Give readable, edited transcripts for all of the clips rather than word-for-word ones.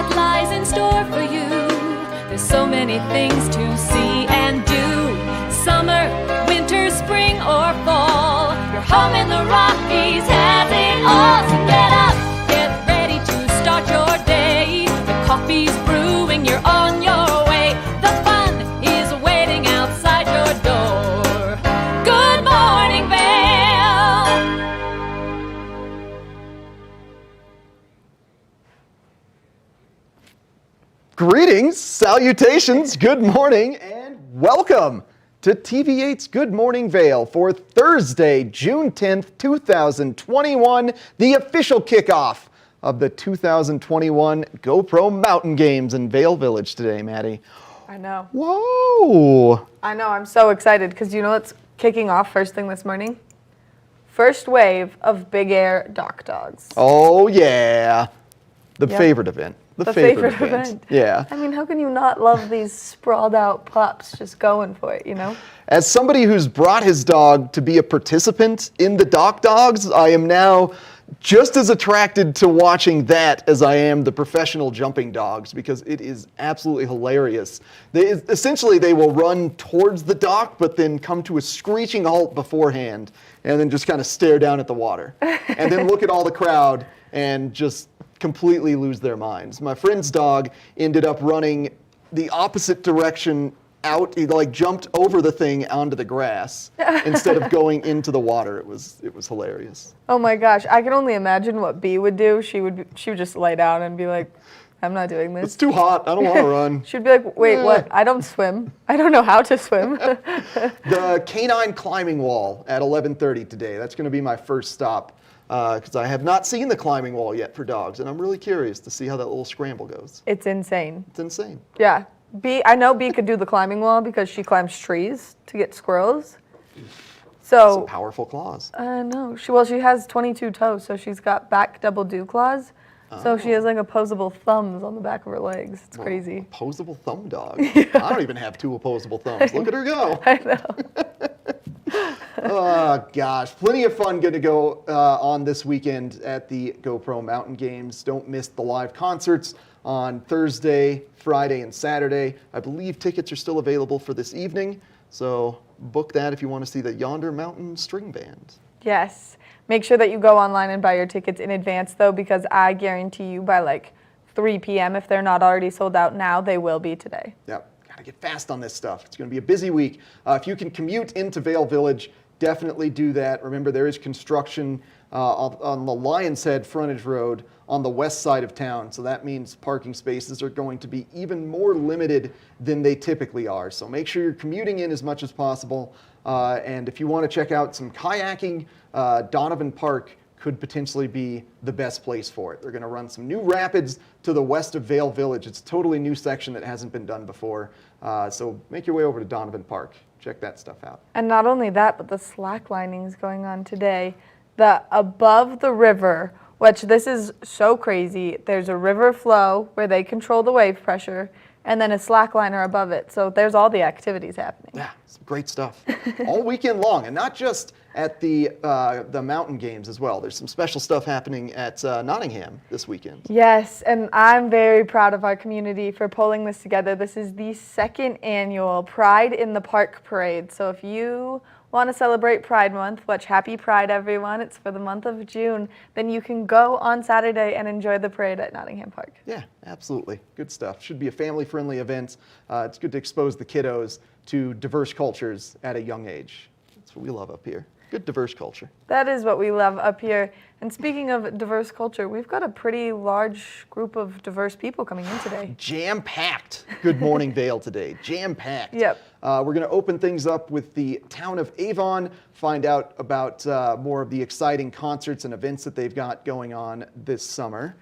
what lies in store for you. There's so many things to see and do. Summer, winter, spring, or fall. Your home in the Rockies has it all. So get up, get ready to start your day. The coffee's brewing, you're on your way. The fun is waiting outside your door. Good morning, Vail. Greetings, salutations, good morning, and welcome to TV8's Good Morning Vail for Thursday, June 10th, 2021, the official kickoff of the 2021 GoPro Mountain Games in Vail Village today, Maddie. I know. Whoa! I know, I'm so excited because you know what's kicking off first thing this morning? First wave of Big Air Dock Dogs. Oh yeah, the Yep. favorite event. The favorite event. Yeah. I mean, how can you not love these sprawled out pups just going for it, you know? As somebody who's brought his dog to be a participant in the Dock Dogs, I am now just as attracted to watching that as I am the professional jumping dogs, because it is absolutely hilarious. Essentially, they will run towards the dock, but then come to a screeching halt beforehand, and then just kind of stare down at the water. And then look at all the crowd and just completely lose their minds. My friend's dog ended up running the opposite direction out. He like jumped over the thing onto the grass instead of going into the water. It was hilarious. Oh my gosh, I can only imagine what Bee would do. She would just lay down and be like, I'm not doing this. It's too hot. I don't want to run. She'd be like, wait, what? I don't swim. I don't know how to swim. The canine climbing wall at 11:30 today. That's going to be my first stop. Because I have not seen the climbing wall yet for dogs, and I'm really curious to see how that little scramble goes. It's insane. It's insane. Yeah. I know Bee could do the climbing wall because she climbs trees to get squirrels. So Some powerful claws. no, she has 22 toes, so she's got back double dew claws. So she has like opposable thumbs on the back of her legs. It's crazy. Opposable thumb dog. I don't even have two opposable thumbs. Look at her go. I know. Oh gosh, plenty of fun going to go on this weekend at the GoPro Mountain Games. Don't miss the live concerts on Thursday, Friday, and Saturday. I believe tickets are still available for this evening, so book that if you want to see the Yonder Mountain String Band. Yes. Make sure that you go online and buy your tickets in advance, though, because I guarantee you by like 3 p.m., if they're not already sold out now, they will be today. Yep. Gotta get fast on this stuff. It's going to be a busy week. If you can commute into Vail Village, definitely do that. Remember, there is construction on the Lion's Head frontage road on the west side of town, so that means parking spaces are going to be even more limited than they typically are. So make sure you're commuting in as much as possible. And if you want to check out some kayaking, Donovan Park could potentially be the best place for it. They're going to run some new rapids to the west of Vail Village. It's a totally new section that hasn't been done before. So make your way over to Donovan Park. Check that stuff out. And not only that, but the slacklining is going on today. The above the river, which this is so crazy. There's a river flow where they control the wave pressure, and then a slackliner above it. So there's all the activities happening. Yeah, some great stuff all weekend long, and not just at the mountain games as well. There's some special stuff happening at Nottingham this weekend. Yes, and I'm very proud of our community for pulling this together. This is the second annual Pride in the Park Parade. So if you want to celebrate Pride Month, which happy Pride everyone, it's for the month of June, then you can go on Saturday and enjoy the parade at Nottingham Park. Yeah, absolutely. Good stuff. Should be a family-friendly event. It's good to expose the kiddos to diverse cultures at a young age. That's what we love up here. Good diverse culture. That is what we love up here. And speaking of diverse culture, we've got a pretty large group of diverse people coming in today. Jam-packed Good Morning Vail today. Jam-packed. Yep. We're going to open things up with the Town of Avon, find out about more of the exciting concerts and events that they've got going on this summer.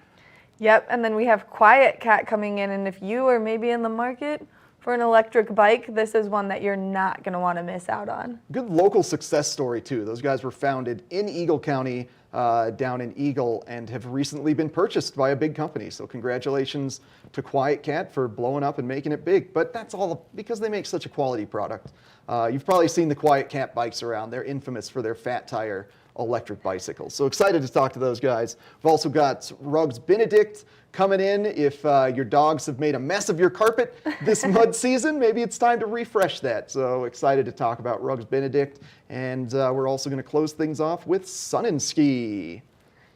Yep, and then we have QuietKat coming in, and if you are maybe in the market for an electric bike, this is one that you're not going to want to miss out on. Good local success story, too. Those guys were founded in Eagle County, down in Eagle, and have recently been purchased by a big company. So congratulations to QuietKat for blowing up and making it big. But that's all because they make such a quality product. You've probably seen the QuietKat bikes around. They're infamous for their fat tire electric bicycles. So excited to talk to those guys. We've also got Rugs Benedict coming in. If your dogs have made a mess of your carpet this mud season, maybe it's time to refresh that. So excited to talk about Rugs Benedict. And we're also going to close things off with Sun Ski.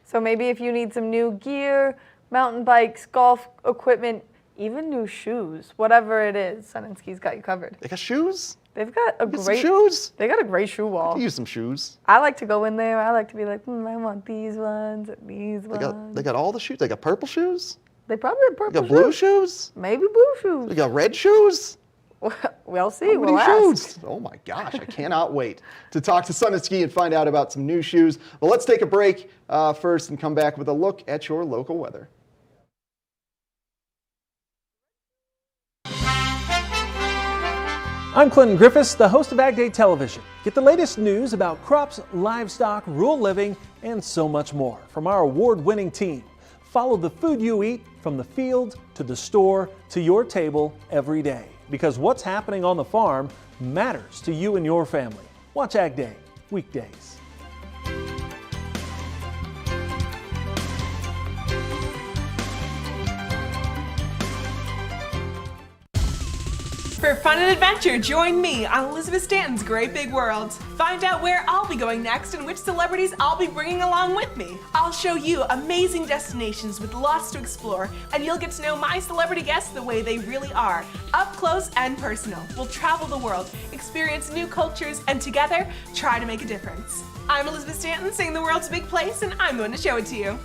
So maybe if you need some new gear, mountain bikes, golf equipment, even new shoes, whatever it is, Sun Ski's got you covered. They got shoes? They've got a Some great shoes? They got a great shoe wall. I could use some shoes. I like to go in there. I like to be like, I want these ones and these ones. They got all the shoes. They got purple shoes. They probably have They purple got blue shoes. Maybe blue shoes. They got red shoes. We'll see. How many We'll shoes? ask. Oh my gosh, I cannot wait to talk to Sun Ski and find out about some new shoes. Well, let's take a break first and come back with a look at your local weather. I'm Clinton Griffiths, the host of Ag Day Television. Get the latest news about crops, livestock, rural living, and so much more from our award-winning team. Follow the food you eat from the field to the store to your table every day. Because what's happening on the farm matters to you and your family. Watch Ag Day, weekdays. For fun and adventure, join me on Elizabeth Stanton's Great Big World. Find out where I'll be going next and which celebrities I'll be bringing along with me. I'll show you amazing destinations with lots to explore, and you'll get to know my celebrity guests the way they really are, up close and personal. We'll travel the world, experience new cultures, and together, try to make a difference. I'm Elizabeth Stanton, saying the world's a big place, and I'm going to show it to you.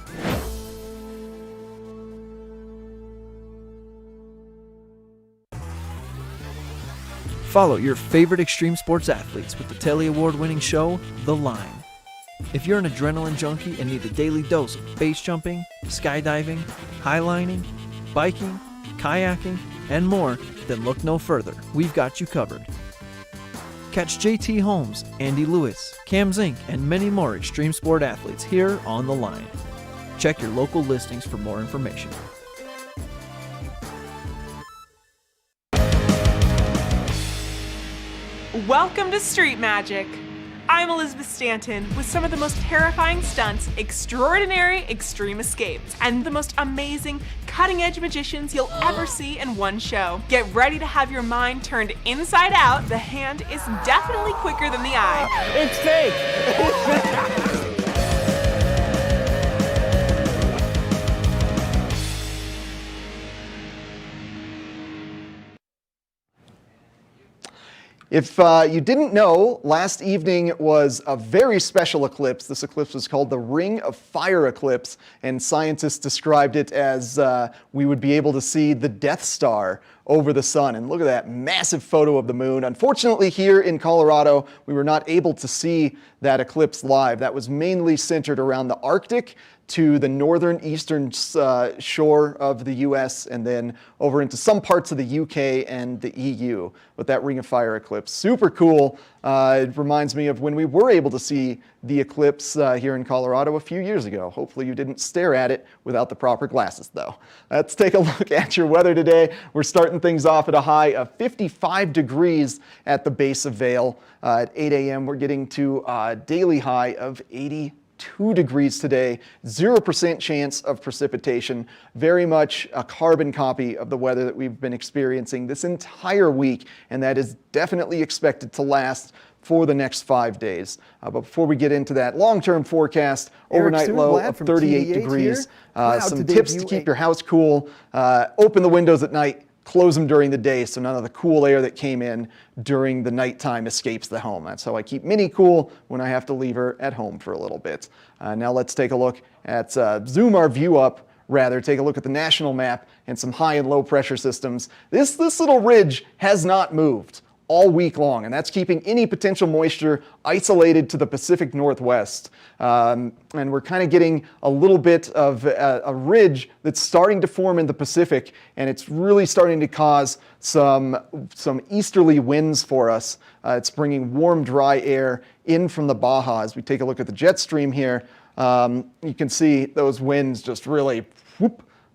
Follow your favorite extreme sports athletes with the Telly Award-winning show, The Line. If you're an adrenaline junkie and need a daily dose of base jumping, skydiving, highlining, biking, kayaking, and more, then look no further. We've got you covered. Catch JT Holmes, Andy Lewis, Cam Zink, and many more extreme sport athletes here on The Line. Check your local listings for more information. Welcome to Street Magic. I'm Elizabeth Stanton with some of the most terrifying stunts, extraordinary extreme escapes, and the most amazing cutting-edge magicians you'll ever see in one show. Get ready to have your mind turned inside out. The hand is definitely quicker than the eye. It's fake! If you didn't know, last evening was a very special eclipse. This eclipse was called the Ring of Fire eclipse, and scientists described it as we would be able to see the Death Star over the sun. And look at that massive photo of the moon. Unfortunately, here in Colorado, we were not able to see that eclipse live. That was mainly centered around the Arctic to the northern eastern shore of the US and then over into some parts of the UK and the EU with that Ring of Fire eclipse. Super cool. It reminds me of when we were able to see the eclipse here in Colorado a few years ago. Hopefully you didn't stare at it without the proper glasses though. Let's take a look at your weather today. We're starting things off at a high of 55 degrees at the base of Vail. At 8 a.m. we're getting to a daily high of 82 degrees today, 0% chance of precipitation, very much a carbon copy of the weather that we've been experiencing this entire week, and that is definitely expected to last for the next 5 days. But before we get into that long-term forecast, overnight low of 38 degrees, some tips to keep your house cool, open the windows at night, close them during the day so none of the cool air that came in during the nighttime escapes the home. That's how I keep Minnie cool when I have to leave her at home for a little bit. Now let's take a look at, zoom our view up, rather, take a look at the national map and some high and low pressure systems. This little ridge has not moved all week long, and that's keeping any potential moisture isolated to the Pacific Northwest. And we're kind of getting a little bit of a ridge that's starting to form in the Pacific, and it's really starting to cause some easterly winds for us. It's bringing warm, dry air in from the Baja. As we take a look at the jet stream here, you can see those winds just really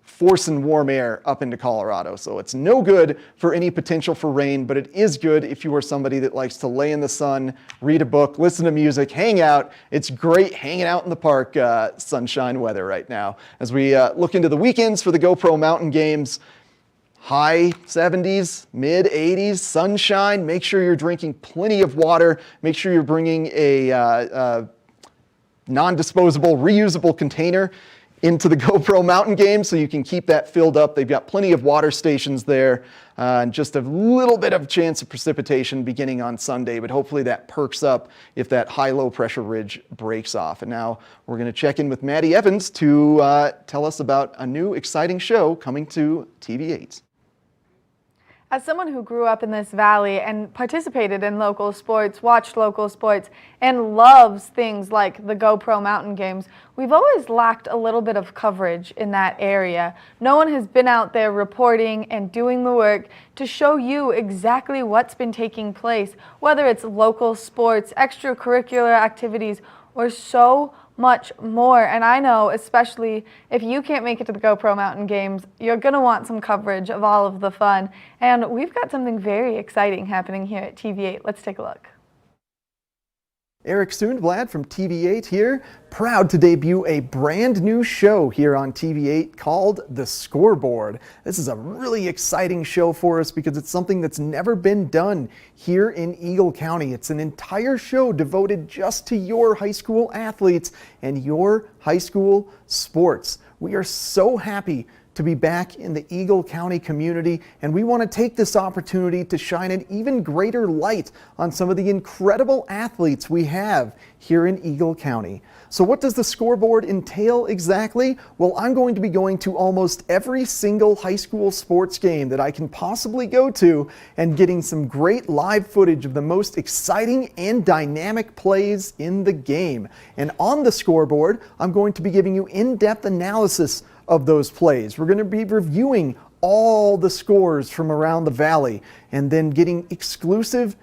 forcing warm air up into Colorado. So it's no good for any potential for rain, but it is good if you are somebody that likes to lay in the sun, read a book, listen to music, hang out. It's great hanging out in the park, sunshine weather right now. As we look into the weekends for the GoPro Mountain Games, high 70s, mid 80s, sunshine. Make sure you're drinking plenty of water. Make sure you're bringing a non-disposable, reusable container into the GoPro Mountain Games so you can keep that filled up. They've got plenty of water stations there and just a little bit of chance of precipitation beginning on Sunday, but hopefully that perks up if that high-low pressure ridge breaks off. And now we're going to check in with Maddie Evans to tell us about a new exciting show coming to TV8. As someone who grew up in this valley and participated in local sports, watched local sports, and loves things like the GoPro Mountain Games, we've always lacked a little bit of coverage in that area. No one has been out there reporting and doing the work to show you exactly what's been taking place, whether it's local sports, extracurricular activities, or so much more. And I know, especially if you can't make it to the GoPro Mountain Games, you're going to want some coverage of all of the fun. And we've got something very exciting happening here at TV8. Let's take a look. Eric Sundblad from TV8 here, proud to debut a brand new show here on TV8 called The Scoreboard. This is a really exciting show for us because it's something that's never been done here in Eagle County. It's an entire show devoted just to your high school athletes and your high school sports. We are so happy to be back in the Eagle County community, and we want to take this opportunity to shine an even greater light on some of the incredible athletes we have here in Eagle County. So what does the Scoreboard entail exactly? Well, I'm going to be going to almost every single high school sports game that I can possibly go to and getting some great live footage of the most exciting and dynamic plays in the game. And on the Scoreboard, I'm going to be giving you in-depth analysis of those plays. We're going to be reviewing all the scores from around the valley and then getting exclusive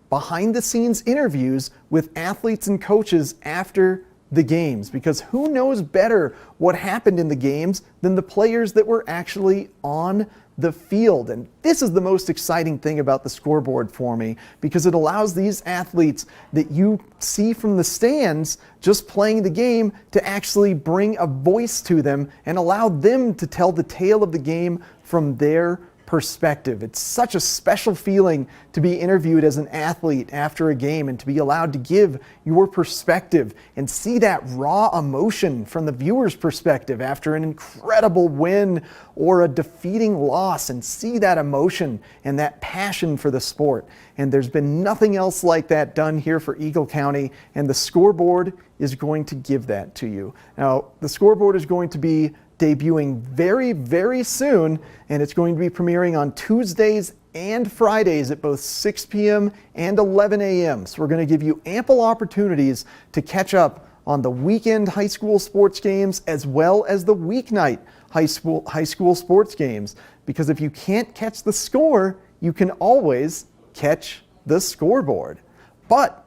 behind the scenes interviews with athletes and coaches after the games, because who knows better what happened in the games than the players that were actually on the field. And this is the most exciting thing about the Scoreboard for me, because it allows these athletes that you see from the stands just playing the game to actually bring a voice to them and allow them to tell the tale of the game from their perspective. It's such a special feeling to be interviewed as an athlete after a game and to be allowed to give your perspective and see that raw emotion from the viewer's perspective after an incredible win or a defeating loss, and see that emotion and that passion for the sport. And there's been nothing else like that done here for Eagle County, and the Scoreboard is going to give that to you. Now, the Scoreboard is going to be debuting very, very soon, and it's going to be premiering on Tuesdays and Fridays at both 6 p.m. and 11 a.m. So we're going to give you ample opportunities to catch up on the weekend high school sports games as well as the weeknight high school sports games. Because if you can't catch the score, you can always catch the Scoreboard. But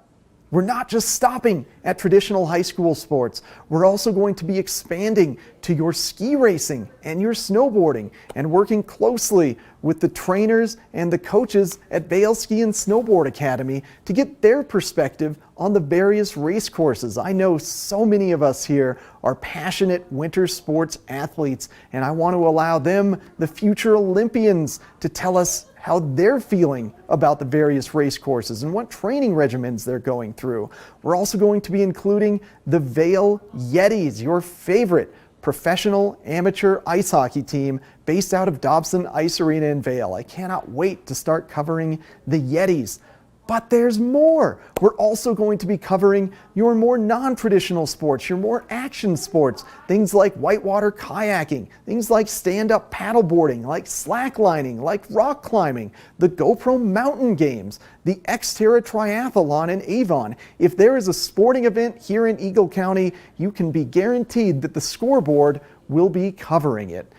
we're not just stopping at traditional high school sports. We're also going to be expanding to your ski racing and your snowboarding, and working closely with the trainers and the coaches at Vail Ski and Snowboard Academy to get their perspective on the various race courses. I know so many of us here are passionate winter sports athletes, and I want to allow them, the future Olympians, to tell us how they're feeling about the various race courses and what training regimens they're going through. We're also going to be including the Vail Yetis, your favorite professional amateur ice hockey team based out of Dobson Ice Arena in Vail. I cannot wait to start covering the Yetis. But there's more. We're also going to be covering your more non-traditional sports, your more action sports, things like whitewater kayaking, things like stand-up paddleboarding, like slacklining, like rock climbing, the GoPro Mountain Games, the Xterra Triathlon in Avon. If there is a sporting event here in Eagle County, you can be guaranteed that the Scoreboard will be covering it.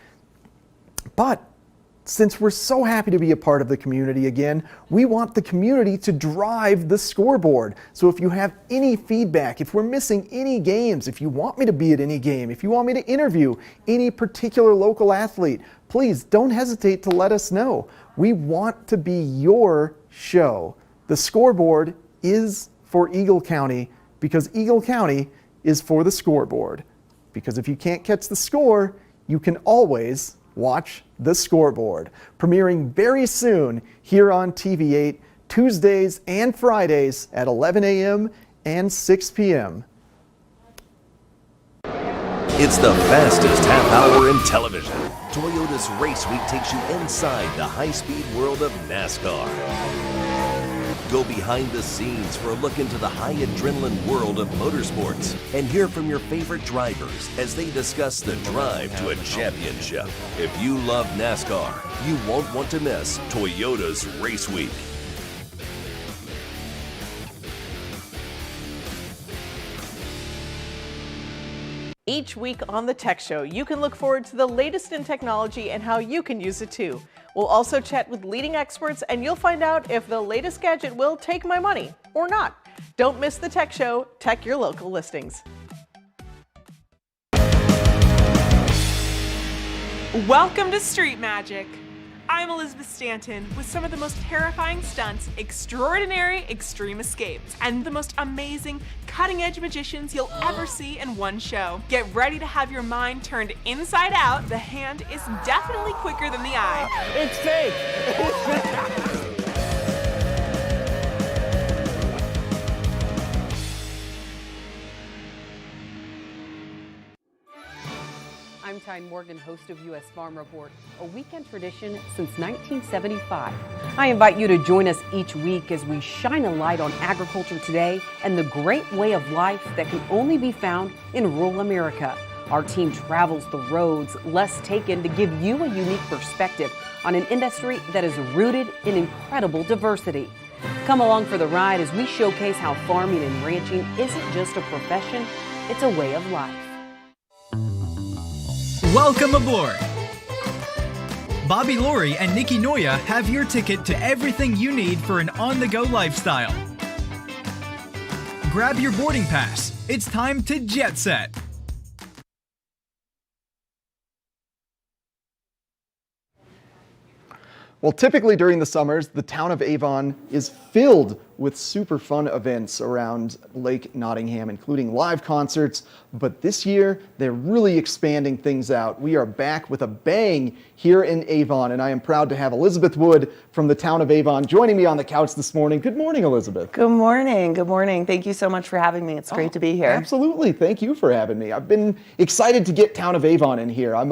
But since we're so happy to be a part of the community again, we want the community to drive the scoreboard. So if you have any feedback, if we're missing any games, if you want me to be at any game, if you want me to interview any particular local athlete, please don't hesitate to let us know. We want to be your show. The scoreboard is for Eagle County because Eagle County is for the scoreboard. Because if you can't catch the score, you can always watch the scoreboard. Premiering very soon here on TV8, Tuesdays and Fridays at 11 a.m. and 6 p.m. It's the fastest half hour in television. Toyota's Race Week takes you inside the high-speed world of NASCAR. Go behind the scenes for a look into the high adrenaline world of motorsports and hear from your favorite drivers as they discuss the drive to a championship. If you love NASCAR, you won't want to miss Toyota's Race Week. Each week on the Tech Show, you can look forward to the latest in technology and how you can use it too. We'll also chat with leading experts and you'll find out if the latest gadget will take my money or not. Don't miss the Tech Show. Tech your local listings. Welcome to Street Magic. I'm Elizabeth Stanton with some of the most terrifying stunts, extraordinary extreme escapes, and the most amazing cutting-edge magicians you'll ever see in one show. Get ready to have your mind turned inside out. The hand is definitely quicker than the eye. It's fake! I'm Tyne Morgan, host of U.S. Farm Report, a weekend tradition since 1975. I invite you to join us each week as we shine a light on agriculture today and the great way of life that can only be found in rural America. Our team travels the roads less taken to give you a unique perspective on an industry that is rooted in incredible diversity. Come along for the ride as we showcase how farming and ranching isn't just a profession, it's a way of life. Welcome aboard! Bobby Laurie and Nikki Noya have your ticket to everything you need for an on-the-go lifestyle. Grab your boarding pass. It's time to jet set. Well, typically during the summers, the town of Avon is filled with super fun events around Lake Nottingham, including live concerts. But this year, they're really expanding things out. We are back with a bang here in Avon, and I am proud to have Elizabeth Wood from the town of Avon joining me on the couch this morning. Good morning, Elizabeth. Good morning. Good morning. Thank you so much for having me. It's great to be here. Absolutely. Thank you for having me. I've been excited to get Town of Avon in here. I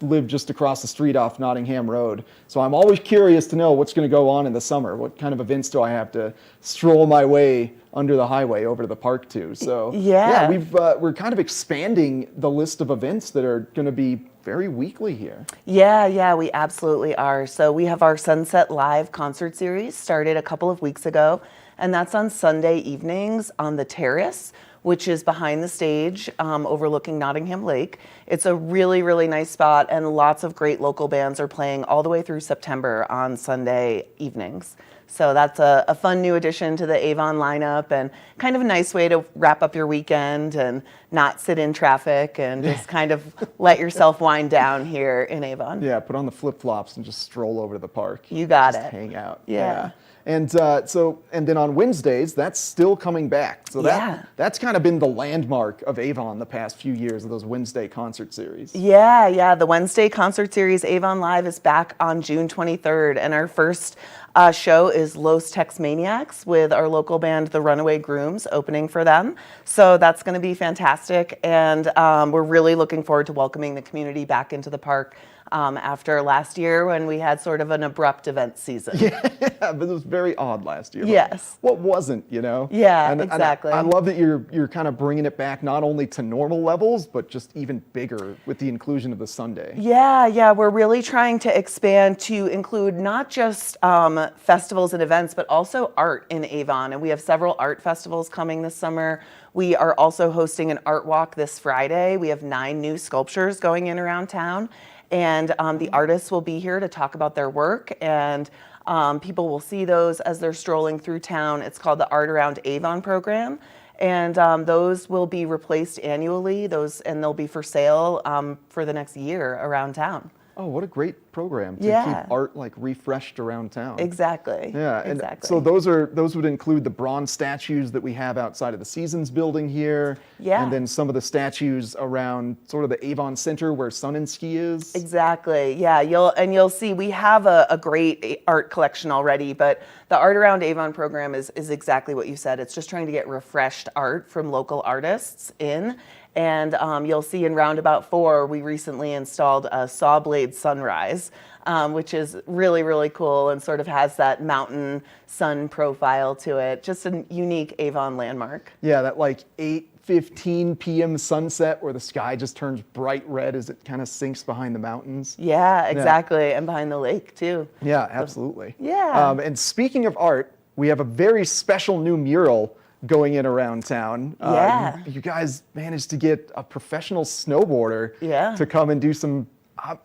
live just across the street off Nottingham Road, so I'm always curious to know what's going to go on in the summer. What kind of events do I have to stroll my way under the highway over to the park to? So yeah, we're kind of expanding the list of events that are going to be very weekly here. Yeah, we absolutely are. So we have our Sunset Live concert series started a couple of weeks ago, and that's on Sunday evenings on the terrace, which is behind the stage overlooking Nottingham Lake. It's a really, really nice spot, and lots of great local bands are playing all the way through September on Sunday evenings. So that's a fun new addition to the Avon lineup and kind of a nice way to wrap up your weekend and not sit in traffic and just kind of let yourself wind down here in Avon. Yeah, put on the flip-flops and just stroll over to the park. You got just it. Hang out. Yeah. And then on Wednesdays, that's still coming back. So that's kind of been the landmark of Avon the past few years, of those Wednesday concert series. Yeah. The Wednesday concert series, Avon Live, is back on June 23rd. And our first show is Los Tex Maniacs with our local band, the Runaway Grooms, opening for them. So that's going to be fantastic. And we're really looking forward to welcoming the community back into the park after last year when we had sort of an abrupt event season. Yeah, but it was very odd last year. Yes. What wasn't, you know? Yeah, exactly. I love that you're kind of bringing it back not only to normal levels, but just even bigger with the inclusion of the Sunday. Yeah, we're really trying to expand to include not just festivals and events, but also art in Avon. And we have several art festivals coming this summer. We are also hosting an art walk this Friday. We have 9 new sculptures going in around town. And the artists will be here to talk about their work, and people will see those as they're strolling through town. It's called the Art Around Avon program. And those will be replaced annually, and they'll be for sale for the next year around town. Oh, what a great program to Yeah. keep art like refreshed around town. Exactly. Yeah, and exactly. so those would include the bronze statues that we have outside of the Seasons building here. Yeah. And then some of the statues around sort of the Avon Center where Sun Ski is. Exactly. Yeah, you'll see we have a great art collection already, but the Art Around Avon program is exactly what you said. It's just trying to get refreshed art from local artists in. And you'll see in Roundabout 4, we recently installed a saw blade sunrise, which is really, really cool and sort of has that mountain sun profile to it. Just a unique Avon landmark. Yeah, that like 8:15 p.m. sunset where the sky just turns bright red as it kind of sinks behind the mountains. Yeah, exactly. And behind the lake, too. Yeah, absolutely. Yeah. And speaking of art, we have a very special new mural going in around town. Yeah. You guys managed to get a professional snowboarder Yeah. to come and do some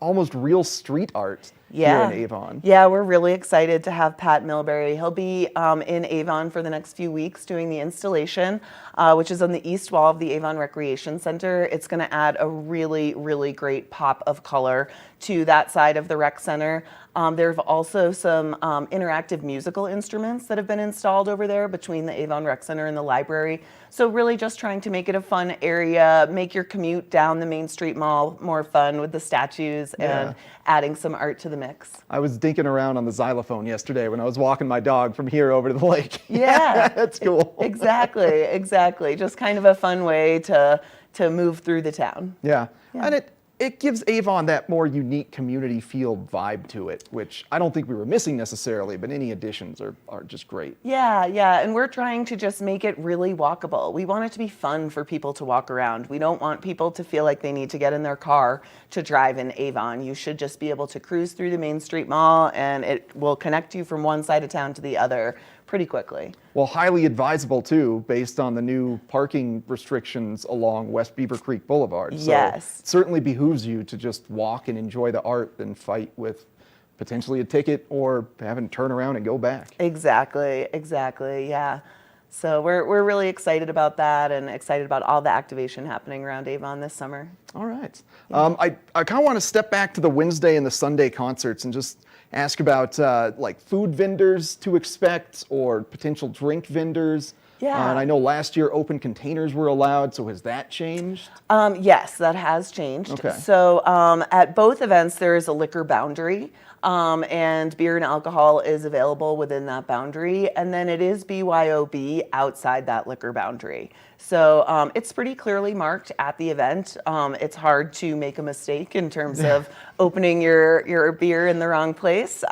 almost real street art here in Avon. Yeah, we're really excited to have Pat Milbury. He'll be in Avon for the next few weeks doing the installation, which is on the east wall of the Avon Recreation Center. It's going to add a really, really great pop of color to that side of the rec center. There have also some interactive musical instruments that have been installed over there between the Avon Rec Center and the library. So really just trying to make it a fun area, make your commute down the Main Street Mall more fun with the statues and adding some art to the mix. I was dinking around on the xylophone yesterday when I was walking my dog from here over to the lake. Yeah. That's cool. Exactly, exactly. Just kind of a fun way to move through the town. Yeah. And it gives Avon that more unique community feel vibe to it, which I don't think we were missing necessarily, but any additions are just great. Yeah, and we're trying to just make it really walkable. We want it to be fun for people to walk around. We don't want people to feel like they need to get in their car to drive in Avon. You should just be able to cruise through the Main Street Mall, and it will connect you from one side of town to the other pretty quickly. Well, highly advisable too, based on the new parking restrictions along West Beaver Creek Boulevard. So Yes. it certainly behooves you to just walk and enjoy the art than fight with potentially a ticket or having to turn around and go back. Exactly, yeah. So we're really excited about that and excited about all the activation happening around Avon this summer. All right. I kind of want to step back to the Wednesday and the Sunday concerts and just ask about like food vendors to expect or potential drink vendors. Yeah. And I know last year open containers were allowed, so has that changed? Yes, that has changed. Okay. So at both events, there is a liquor boundary, and beer and alcohol is available within that boundary. And then it is BYOB outside that liquor boundary. So it's pretty clearly marked at the event. It's hard to make a mistake in terms of opening your beer in the wrong place.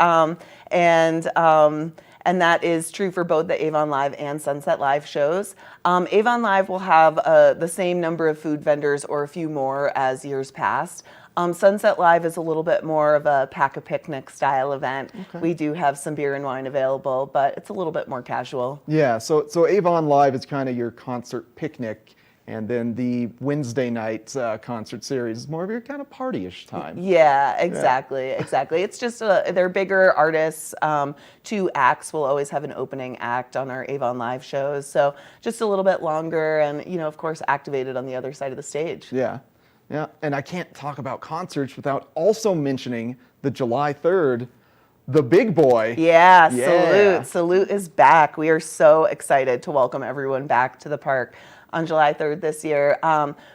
And that is true for both the Avon Live and Sunset Live shows. Avon Live will have the same number of food vendors or a few more as years past. Sunset Live is a little bit more of a pack-a-picnic style event. Okay. We do have some beer and wine available, but it's a little bit more casual. Yeah, so Avon Live is kind of your concert picnic, and then the Wednesday night concert series is more of your kind of party-ish time. Yeah, exactly. It's just they're bigger artists. 2 acts will always have an opening act on our Avon Live shows, so just a little bit longer, and of course, activated on the other side of the stage. Yeah, and I can't talk about concerts without also mentioning the July 3rd, the big boy. Yeah. Salute is back. We are so excited to welcome everyone back to the park on July 3rd this year.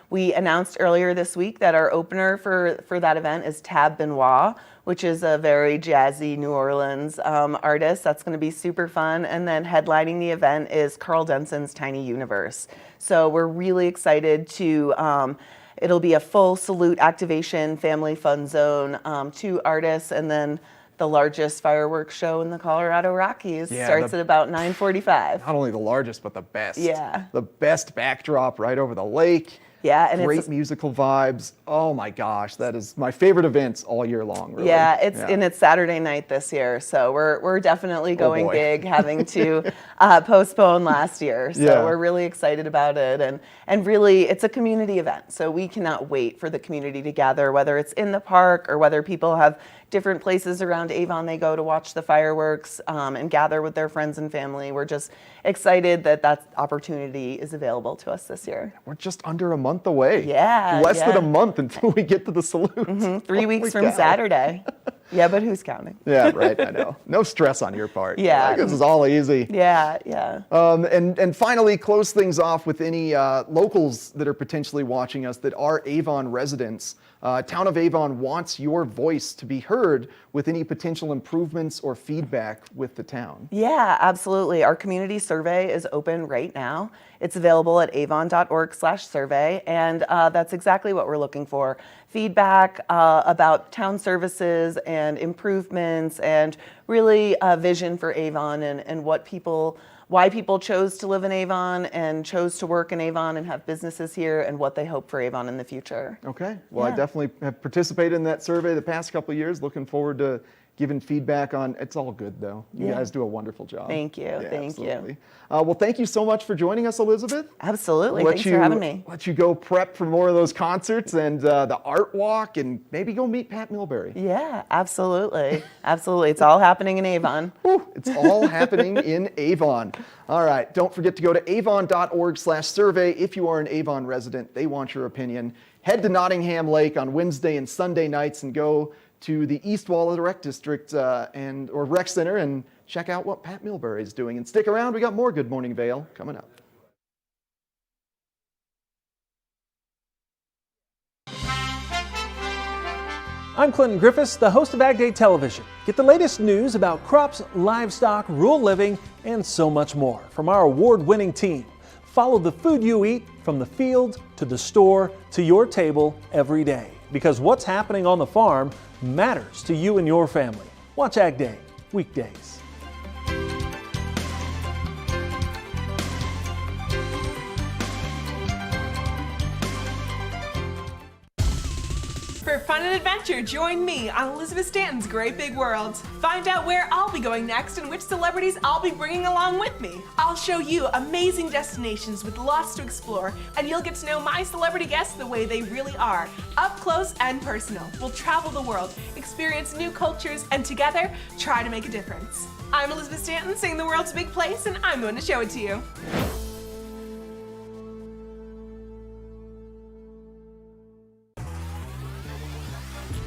We announced earlier this week that our opener for that event is Tab Benoit, which is a very jazzy New Orleans artist. That's going to be super fun. And then headlining the event is Carl Denson's Tiny Universe. So we're really excited to it'll be a full salute activation, family fun zone, 2 artists, and then the largest fireworks show in the Colorado Rockies. Starts at about 9:45. Not only the largest, but the best. Yeah. The best backdrop right over the lake. Yeah, and great it's musical vibes. Oh my gosh, that is my favorite events all year long. Really. Yeah, it's Saturday night this year, so we're definitely going big, having to postpone last year. So we're really excited about it, and really it's a community event. So we cannot wait for the community to gather, whether it's in the park or whether people have different places around Avon they go to watch the fireworks and gather with their friends and family. We're just excited that opportunity is available to us this year. We're just under a month away. Yeah. Less than a month until we get to the salute. 3 weeks from Saturday. Yeah, but who's counting? Yeah, right, I know. No stress on your part. Yeah. Like, this is all easy. Yeah, yeah. And finally, close things off with any locals that are potentially watching us that are Avon residents. Town of Avon wants your voice to be heard with any potential improvements or feedback with the town. Yeah, absolutely. Our community survey is open right now. It's available at avon.org/survey, and that's exactly what we're looking for. Feedback about town services and improvements, and really a vision for Avon and why people chose to live in Avon and chose to work in Avon and have businesses here, and what they hope for Avon in the future. Okay, well, I definitely have participated in that survey the past couple of years. Looking forward to giving feedback on. It's all good though. You guys do a wonderful job. Thank you. Yeah, Thank absolutely. you. Well, thank you so much for joining us, Elizabeth. Absolutely. Thanks for having me. Let you go prep for more of those concerts and the art walk, and maybe go meet Pat Milbury. Yeah, absolutely. Absolutely. It's all happening in Avon. It's all happening in Avon. All right, don't forget to go to avon.org/survey if you are an Avon resident. They want your opinion. Head to Nottingham Lake on Wednesday and Sunday nights and go to the East Wall of the Rec District or Rec Center and check out what Pat Milbury is doing. And stick around, we got more Good Morning Vail coming up. I'm Clinton Griffiths, the host of Ag Day Television. Get the latest news about crops, livestock, rural living, and so much more from our award-winning team. Follow the food you eat from the field to the store to your table every day, because what's happening on the farm matters to you and your family. Watch Ag Day weekdays. For fun and adventure, join me on Elizabeth Stanton's Great Big World. Find out where I'll be going next and which celebrities I'll be bringing along with me. I'll show you amazing destinations with lots to explore, and you'll get to know my celebrity guests the way they really are, up close and personal. We'll travel the world, experience new cultures, and together, try to make a difference. I'm Elizabeth Stanton, saying the world's a big place, and I'm going to show it to you.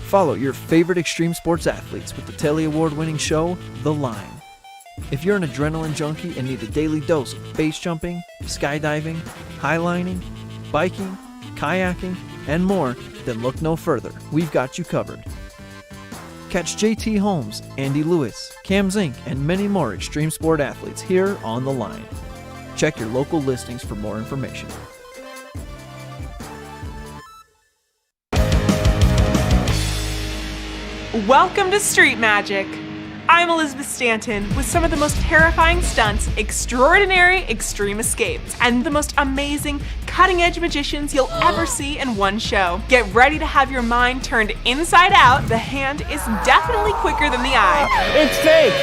Follow your favorite extreme sports athletes with the Telly Award-winning show, The Line. If you're an adrenaline junkie and need a daily dose of base jumping, skydiving, highlining, biking, kayaking, and more, then look no further. We've got you covered. Catch JT Holmes, Andy Lewis, Cam Zink, and many more extreme sport athletes here on The Line. Check your local listings for more information. Welcome to Street Magic. I'm Elizabeth Stanton with some of the most terrifying stunts, extraordinary extreme escapes, and the most amazing cutting-edge magicians you'll ever see in one show. Get ready to have your mind turned inside out. The hand is definitely quicker than the eye. It's fake.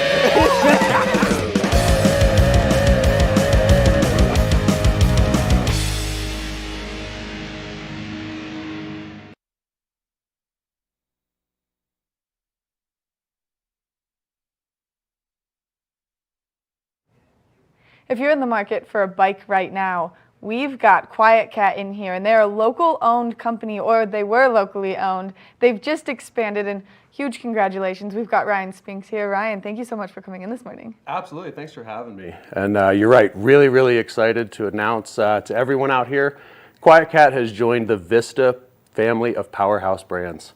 If you're in the market for a bike right now, we've got QuietKat in here, and they're a local-owned company, or they were locally owned. They've just expanded, and huge congratulations. We've got Ryan Spinks here. Ryan, thank you so much for coming in this morning. Absolutely. Thanks for having me. And you're right, really excited to announce to everyone out here, QuietKat has joined the Vista family of powerhouse brands.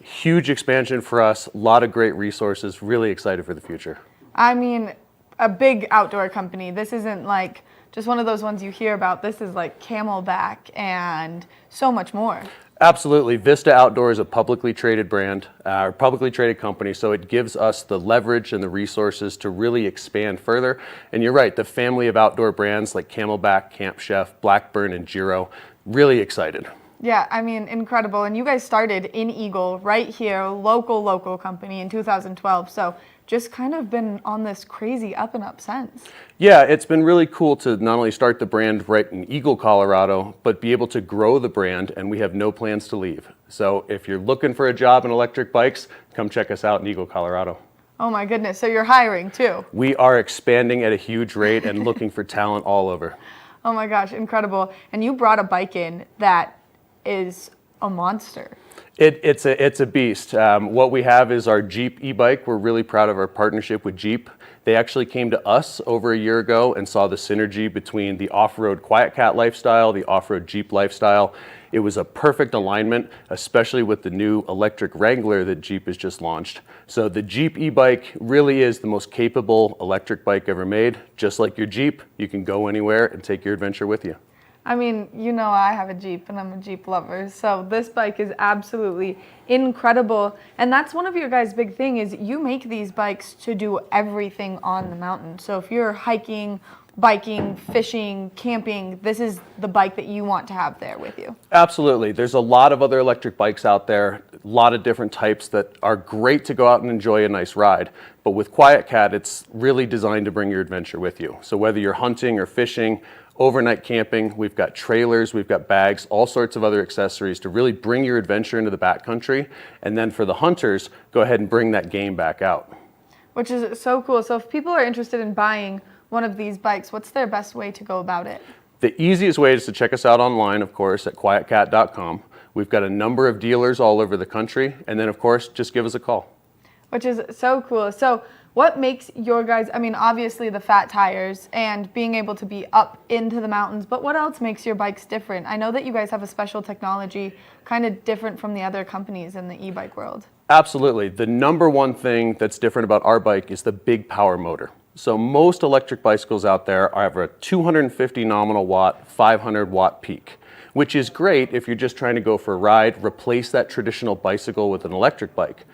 Huge expansion for us, a lot of great resources, really excited for the future. I mean, a big outdoor company. This isn't like just one of those ones you hear about. This is like Camelback and so much more. Absolutely. Vista Outdoor is a publicly traded brand, or publicly traded company, so it gives us the leverage and the resources to really expand further. And you're right, the family of outdoor brands like Camelback, Camp Chef, Blackburn, and Giro, really excited. Yeah, I mean, incredible. And you guys started in Eagle right here, local company in 2012. So just kind of been on this crazy up and up since. Yeah, it's been really cool to not only start the brand right in Eagle, Colorado, but be able to grow the brand, and we have no plans to leave. So if you're looking for a job in electric bikes, come check us out in Eagle, Colorado. Oh my goodness, so you're hiring too? We are expanding at a huge rate and looking for talent all over. Oh my gosh, incredible. And you brought a bike in that is a monster. It's a beast. What we have is our Jeep e-bike. We're really proud of our partnership with Jeep. They actually came to us over a year ago and saw the synergy between the off-road QuietKat lifestyle, the off-road Jeep lifestyle. It was a perfect alignment, especially with the new electric Wrangler that Jeep has just launched. So the Jeep e-bike really is the most capable electric bike ever made. Just like your Jeep, you can go anywhere and take your adventure with you. I mean, you know, I have a Jeep and I'm a Jeep lover, so this bike is absolutely incredible. And that's one of your guys' big thing is you make these bikes to do everything on the mountain. So if you're hiking, biking, fishing, camping, this is the bike that you want to have there with you. Absolutely. There's a lot of other electric bikes out there, a lot of different types that are great to go out and enjoy a nice ride. But with QuietKat, it's really designed to bring your adventure with you. So whether you're hunting or fishing, overnight camping, we've got trailers, we've got bags, all sorts of other accessories to really bring your adventure into the backcountry. And then for the hunters, go ahead and bring that game back out. Which is so cool. So if people are interested in buying one of these bikes, what's their best way to go about it? The easiest way is to check us out online, of course, at QuietKat.com. We've got a number of dealers all over the country. And then, of course, just give us a call. Which is so cool. So what makes your guys, I mean, obviously the fat tires and being able to be up into the mountains, but what else makes your bikes different? I know that you guys have a special technology kind of different from the other companies in the e-bike world. Absolutely. The number one thing that's different about our bike is the big power motor. So most electric bicycles out there have a 250 nominal watt, 500 watt peak, which is great if you're just trying to go for a ride, replace that traditional bicycle with an electric bike.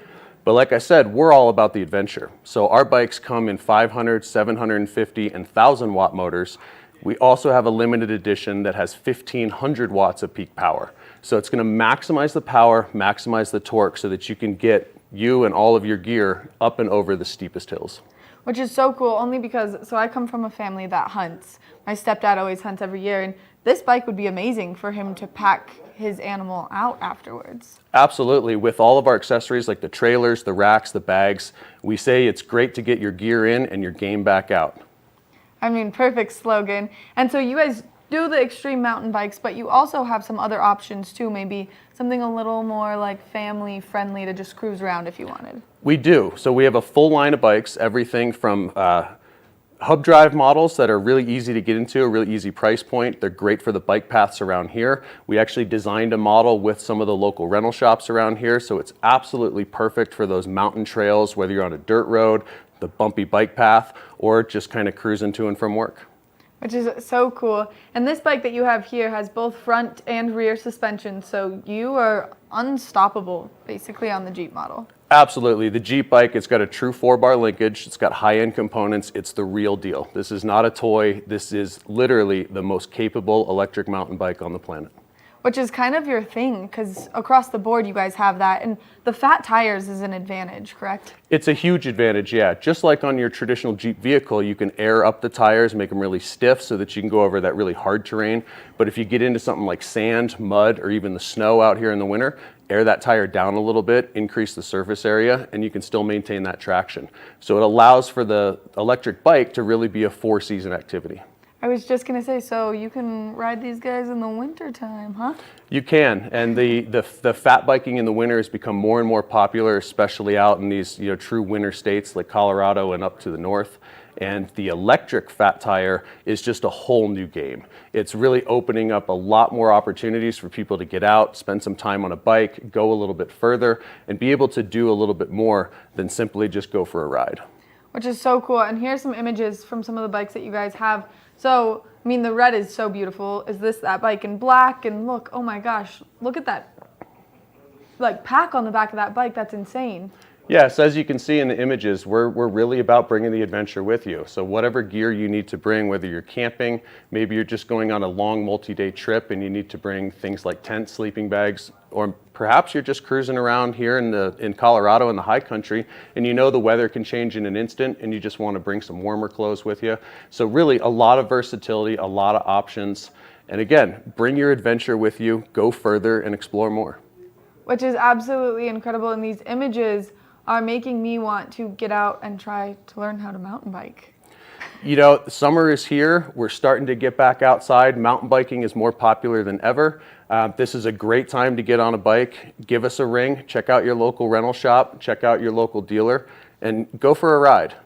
But like I said, we're all about the adventure. So our bikes come in 500, 750, and 1,000 watt motors. We also have a limited edition that has 1,500 watts of peak power. So it's going to maximize the power, maximize the torque so that you can get you and all of your gear up and over the steepest hills. Which is so cool, only because, so I come from a family that hunts. My stepdad always hunts every year, and this bike would be amazing for him to pack his animal out afterwards. Absolutely. With all of our accessories like the trailers, the racks, the bags, we say it's great to get your gear in and your game back out. I mean, perfect slogan. And so you guys do the extreme mountain bikes, but you also have some other options too, maybe something a little more like family friendly to just cruise around if you wanted. We do. So we have a full line of bikes, everything from hub drive models that are really easy to get into, a really easy price point. They're great for the bike paths around here. We actually designed a model with some of the local rental shops around here, so it's absolutely perfect for those mountain trails, whether you're on a dirt road, the bumpy bike path, or just kind of cruising to and from work. Which is so cool. And this bike that you have here has both front and rear suspension, so you are unstoppable basically on the Jeep model. Absolutely. The Jeep bike, it's got a true 4-bar linkage. It's got high-end components. It's the real deal. This is not a toy. This is literally the most capable electric mountain bike on the planet. Which is kind of your thing, because across the board you guys have that. And the fat tires is an advantage, correct? It's a huge advantage, yeah. Just like on your traditional Jeep vehicle, you can air up the tires, make them really stiff so that you can go over that really hard terrain. But if you get into something like sand, mud, or even the snow out here in the winter, air that tire down a little bit, increase the surface area, and you can still maintain that traction. So it allows for the electric bike to really be a 4-season activity. I was just going to say, so you can ride these guys in the winter time, huh? You can, and the fat biking in the winter has become more and more popular, especially out in these true winter states like Colorado and up to the north. And the electric fat tire is just a whole new game. It's really opening up a lot more opportunities for people to get out, spend some time on a bike, go a little bit further, and be able to do a little bit more than simply just go for a ride. Which is so cool. And here's some images from some of the bikes that you guys have. So, I mean, the red is so beautiful. Is this that bike in black? And look, oh my gosh, look at that like pack on the back of that bike. That's insane. Yes, as you can see in the images, we're really about bringing the adventure with you. So whatever gear you need to bring, whether you're camping, maybe you're just going on a long multi-day trip and you need to bring things like tents, sleeping bags, or perhaps you're just cruising around here in Colorado in the high country and you know the weather can change in an instant and you just want to bring some warmer clothes with you. So really a lot of versatility, a lot of options. And again, bring your adventure with you, go further and explore more. Which is absolutely incredible, and these images are making me want to get out and try to learn how to mountain bike. You know, summer is here. We're starting to get back outside. Mountain biking is more popular than ever. This is a great time to get on a bike. Give us a ring, check out your local rental shop, check out your local dealer, and go for a ride.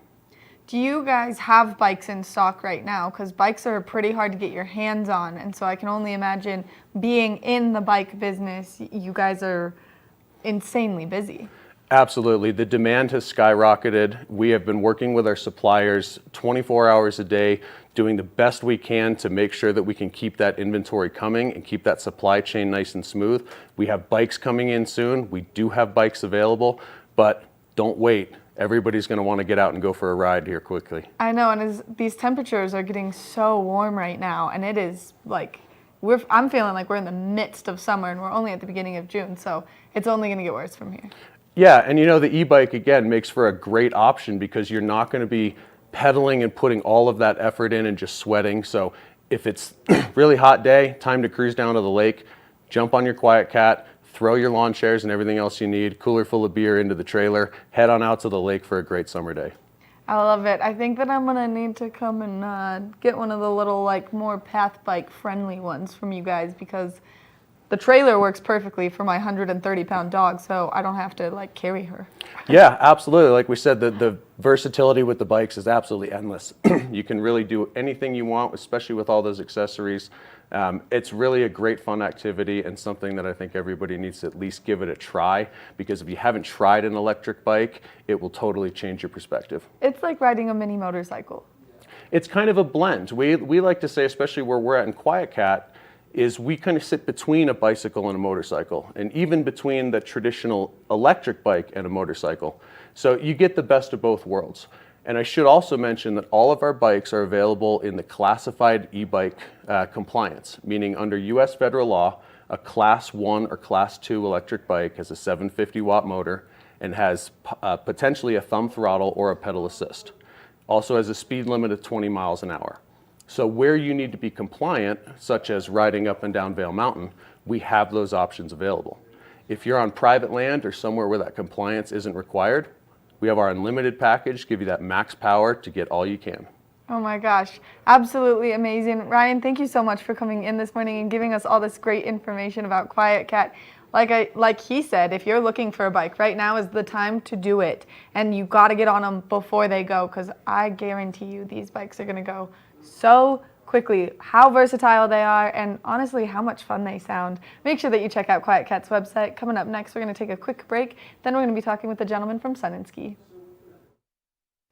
Do you guys have bikes in stock right now? Because bikes are pretty hard to get your hands on, and so I can only imagine being in the bike business, you guys are insanely busy. Absolutely. The demand has skyrocketed. We have been working with our suppliers 24 hours a day, doing the best we can to make sure that we can keep that inventory coming and keep that supply chain nice and smooth. We have bikes coming in soon. We do have bikes available, but don't wait. Everybody's going to want to get out and go for a ride here quickly. I know, and these temperatures are getting so warm right now, and it is like, I'm feeling like we're in the midst of summer and we're only at the beginning of June, so it's only going to get worse from here. Yeah, and you know, the e-bike again makes for a great option because you're not going to be pedaling and putting all of that effort in and just sweating. So if it's really hot day, time to cruise down to the lake, jump on your QuietKat, throw your lawn chairs and everything else you need, cooler full of beer into the trailer, head on out to the lake for a great summer day. I love it. I think that I'm going to need to come and get one of the little like more path bike friendly ones from you guys, because the trailer works perfectly for my 130-pound dog, so I don't have to like carry her. Yeah, absolutely. Like we said, the versatility with the bikes is absolutely endless. You can really do anything you want, especially with all those accessories. It's really a great fun activity and something that I think everybody needs to at least give it a try, because if you haven't tried an electric bike, it will totally change your perspective. It's like riding a mini motorcycle. It's kind of a blend. We like to say, especially where we're at in QuietKat, is we kind of sit between a bicycle and a motorcycle, and even between the traditional electric bike and a motorcycle. So you get the best of both worlds. And I should also mention that all of our bikes are available in the classified e-bike compliance, meaning under US federal law, a class 1 or class 2 electric bike has a 750 watt motor and has potentially a thumb throttle or a pedal assist. Also has a speed limit of 20 miles an hour. So where you need to be compliant, such as riding up and down Vail Mountain, we have those options available. If you're on private land or somewhere where that compliance isn't required, we have our unlimited package, give you that max power to get all you can. Oh my gosh, absolutely amazing. Ryan, thank you so much for coming in this morning and giving us all this great information about QuietKat. Like he said, if you're looking for a bike, right now is the time to do it. And you got to get on them before they go, because I guarantee you these bikes are going to go so quickly, how versatile they are, and honestly how much fun they sound. Make sure that you check out QuietKat's website. Coming up next, we're going to take a quick break, then we're going to be talking with the gentleman from Sun Ski.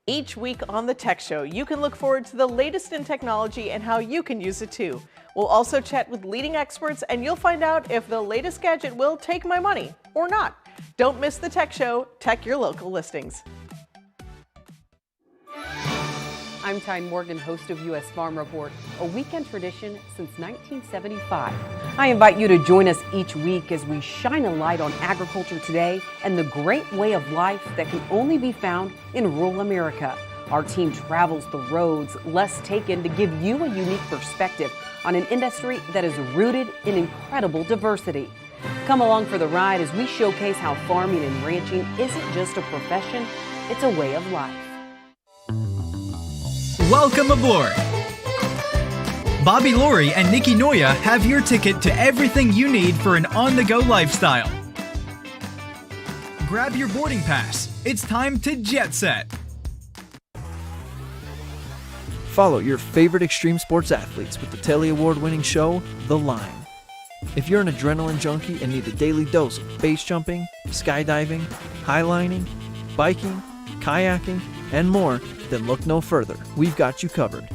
Each week on the Tech Show, you can look forward to the latest in technology and how you can use it too. We'll also chat with leading experts, and you'll find out if the latest gadget will take my money or not. Don't miss the Tech Show. Tech your local listings. I'm Tyne Morgan, host of U.S. Farm Report, a weekend tradition since 1975. I invite you to join us each week as we shine a light on agriculture today and the great way of life that can only be found in rural America. Our team travels the roads less taken to give you a unique perspective on an industry that is rooted in incredible diversity. Come along for the ride as we showcase how farming and ranching isn't just a profession, it's a way of life. Welcome aboard! Bobby Laurie and Nikki Noya have your ticket to everything you need for an on-the-go lifestyle. Grab your boarding pass. It's time to jet set. Follow your favorite extreme sports athletes with the Telly Award-winning show, The Line. If you're an adrenaline junkie and need a daily dose of base jumping, skydiving, highlining, biking, kayaking, and more, then look no further. We've got you covered.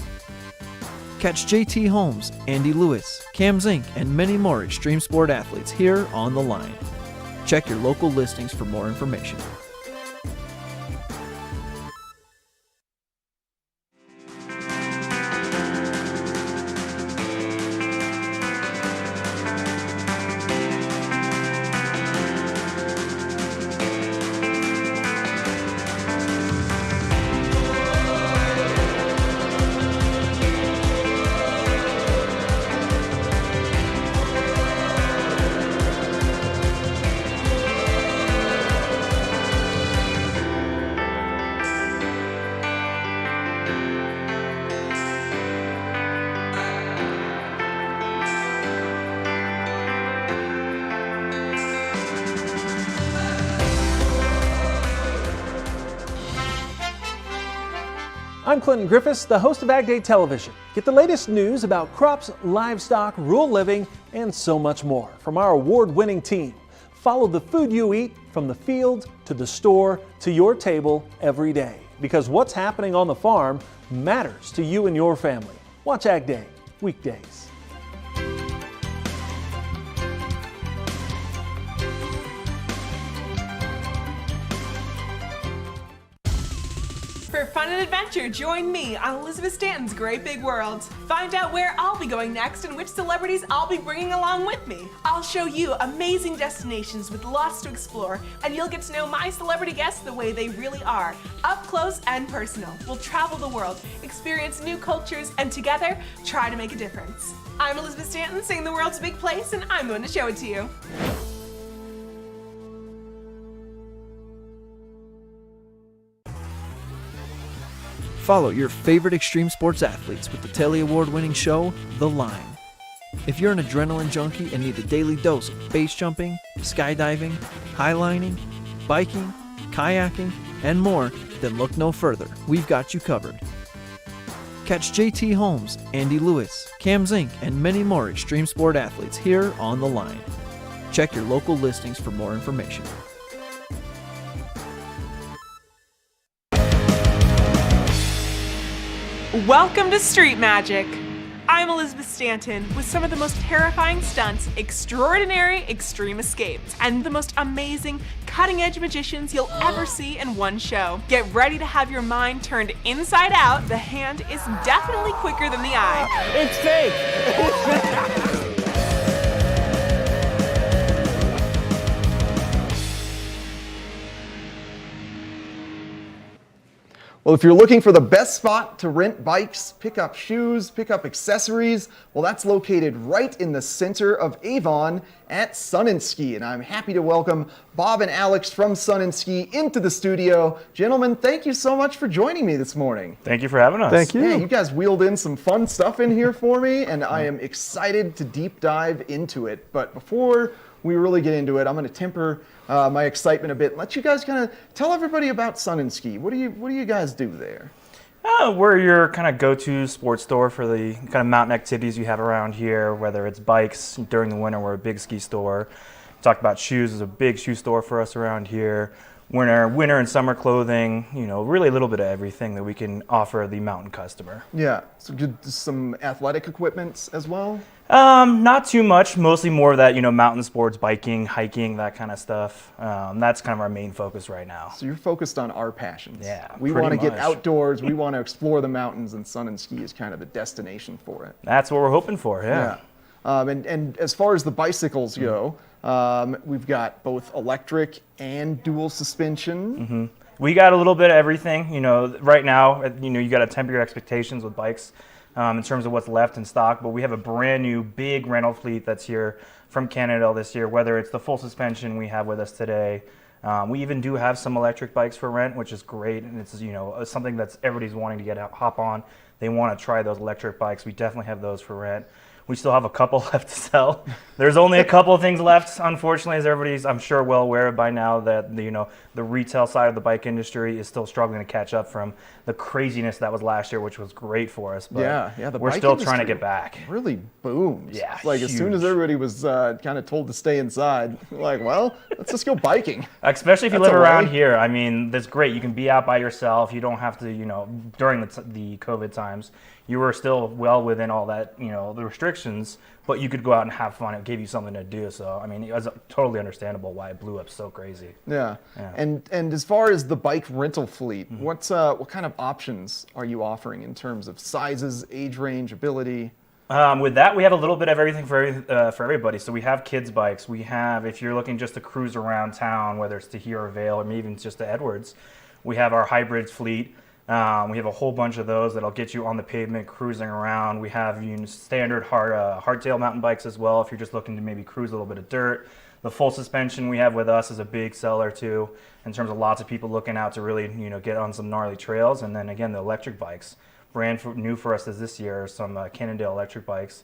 Catch JT Holmes, Andy Lewis, Cam Zink, and many more extreme sport athletes here on The Line. Check your local listings for more information. I'm Clinton Griffiths, the host of Ag Day Television. Get the latest news about crops, livestock, rural living, and so much more from our award-winning team. Follow the food you eat from the field to the store to your table every day. Because what's happening on the farm matters to you and your family. Watch Ag Day weekdays. For fun and adventure, join me on Elizabeth Stanton's Great Big World. Find out where I'll be going next and which celebrities I'll be bringing along with me. I'll show you amazing destinations with lots to explore, and you'll get to know my celebrity guests the way they really are, up close and personal. We'll travel the world, experience new cultures, and together, try to make a difference. I'm Elizabeth Stanton, saying the world's a big place, and I'm going to show it to you. Follow your favorite extreme sports athletes with the Telly Award-winning show, The Line. If you're an adrenaline junkie and need a daily dose of base jumping, skydiving, highlining, biking, kayaking, and more, then look no further. We've got you covered. Catch JT Holmes, Andy Lewis, Cam Zink, and many more extreme sport athletes here on The Line. Check your local listings for more information. Welcome to Street Magic. I'm Elizabeth Stanton with some of the most terrifying stunts, extraordinary extreme escapes, and the most amazing cutting-edge magicians you'll ever see in one show. Get ready to have your mind turned inside out. The hand is definitely quicker than the eye. It's fake. Well, if you're looking for the best spot to rent bikes, pick up shoes, pick up accessories, well, that's located right in the center of Avon at Sun Ski. And I'm happy to welcome Bob and Alex from Sun Ski into the studio. Gentlemen, thank you so much for joining me this morning. Thank you for having us. Thank you. Yeah, you guys wheeled in some fun stuff in here for me, and I am excited to deep dive into it. But before we really get into it, I'm going to temper my excitement a bit. Let you guys kind of tell everybody about Sun Ski. What do you guys do there? We're your kind of go-to sports store for the kind of mountain activities you have around here, whether it's bikes. During the winter, we're a big ski store. Talk about shoes, is a big shoe store for us around here. Winter and summer clothing, really a little bit of everything that we can offer the mountain customer. Yeah, so some athletic equipment as well? Not too much, mostly more of that, mountain sports, biking, hiking, that kind of stuff. That's kind of our main focus right now. So you're focused on our passions. Yeah, we want to get outdoors, we want to explore the mountains, and Sun Ski is kind of the destination for it. That's what we're hoping for, yeah. And as far as the bicycles go, we've got both electric and dual suspension. Mm-hmm. We got a little bit of everything. Right now, you got to temper your expectations with bikes in terms of what's left in stock. But we have a brand new big rental fleet that's here from Canada this year. Whether it's the full suspension we have with us today, we even do have some electric bikes for rent, which is great, and it's something that's everybody's wanting to hop on. They want to try those electric bikes. We definitely have those for rent. We still have a couple left to sell. There's only a couple of things left, unfortunately, as everybody's, I'm sure, well aware by now that the retail side of the bike industry is still struggling to catch up from the craziness that was last year, which was great for us. But we're still trying to get back. Really boomed. Yeah, like huge. As soon as everybody was kind of told to stay inside, like, well, let's just go biking. Especially if you live around here. I mean, that's great. You can be out by yourself. You don't have to, during the COVID times, you were still well within all that, the restrictions, but you could go out and have fun. It gave you something to do. So, I mean, it was totally understandable why it blew up so crazy. Yeah. And as far as the bike rental fleet, what kind of options are you offering in terms of sizes, age range, ability? With that, we have a little bit of everything for everybody. So we have kids' bikes. We have, if you're looking just to cruise around town, whether it's to here or Vail or maybe even just to Edwards, we have our hybrid fleet. We have a whole bunch of those that'll get you on the pavement cruising around. We have standard hardtail mountain bikes as well if you're just looking to maybe cruise a little bit of dirt. The full suspension we have with us is a big seller too, in terms of lots of people looking out to really get on some gnarly trails. And then again, the electric bikes, new for us this year, some Cannondale electric bikes.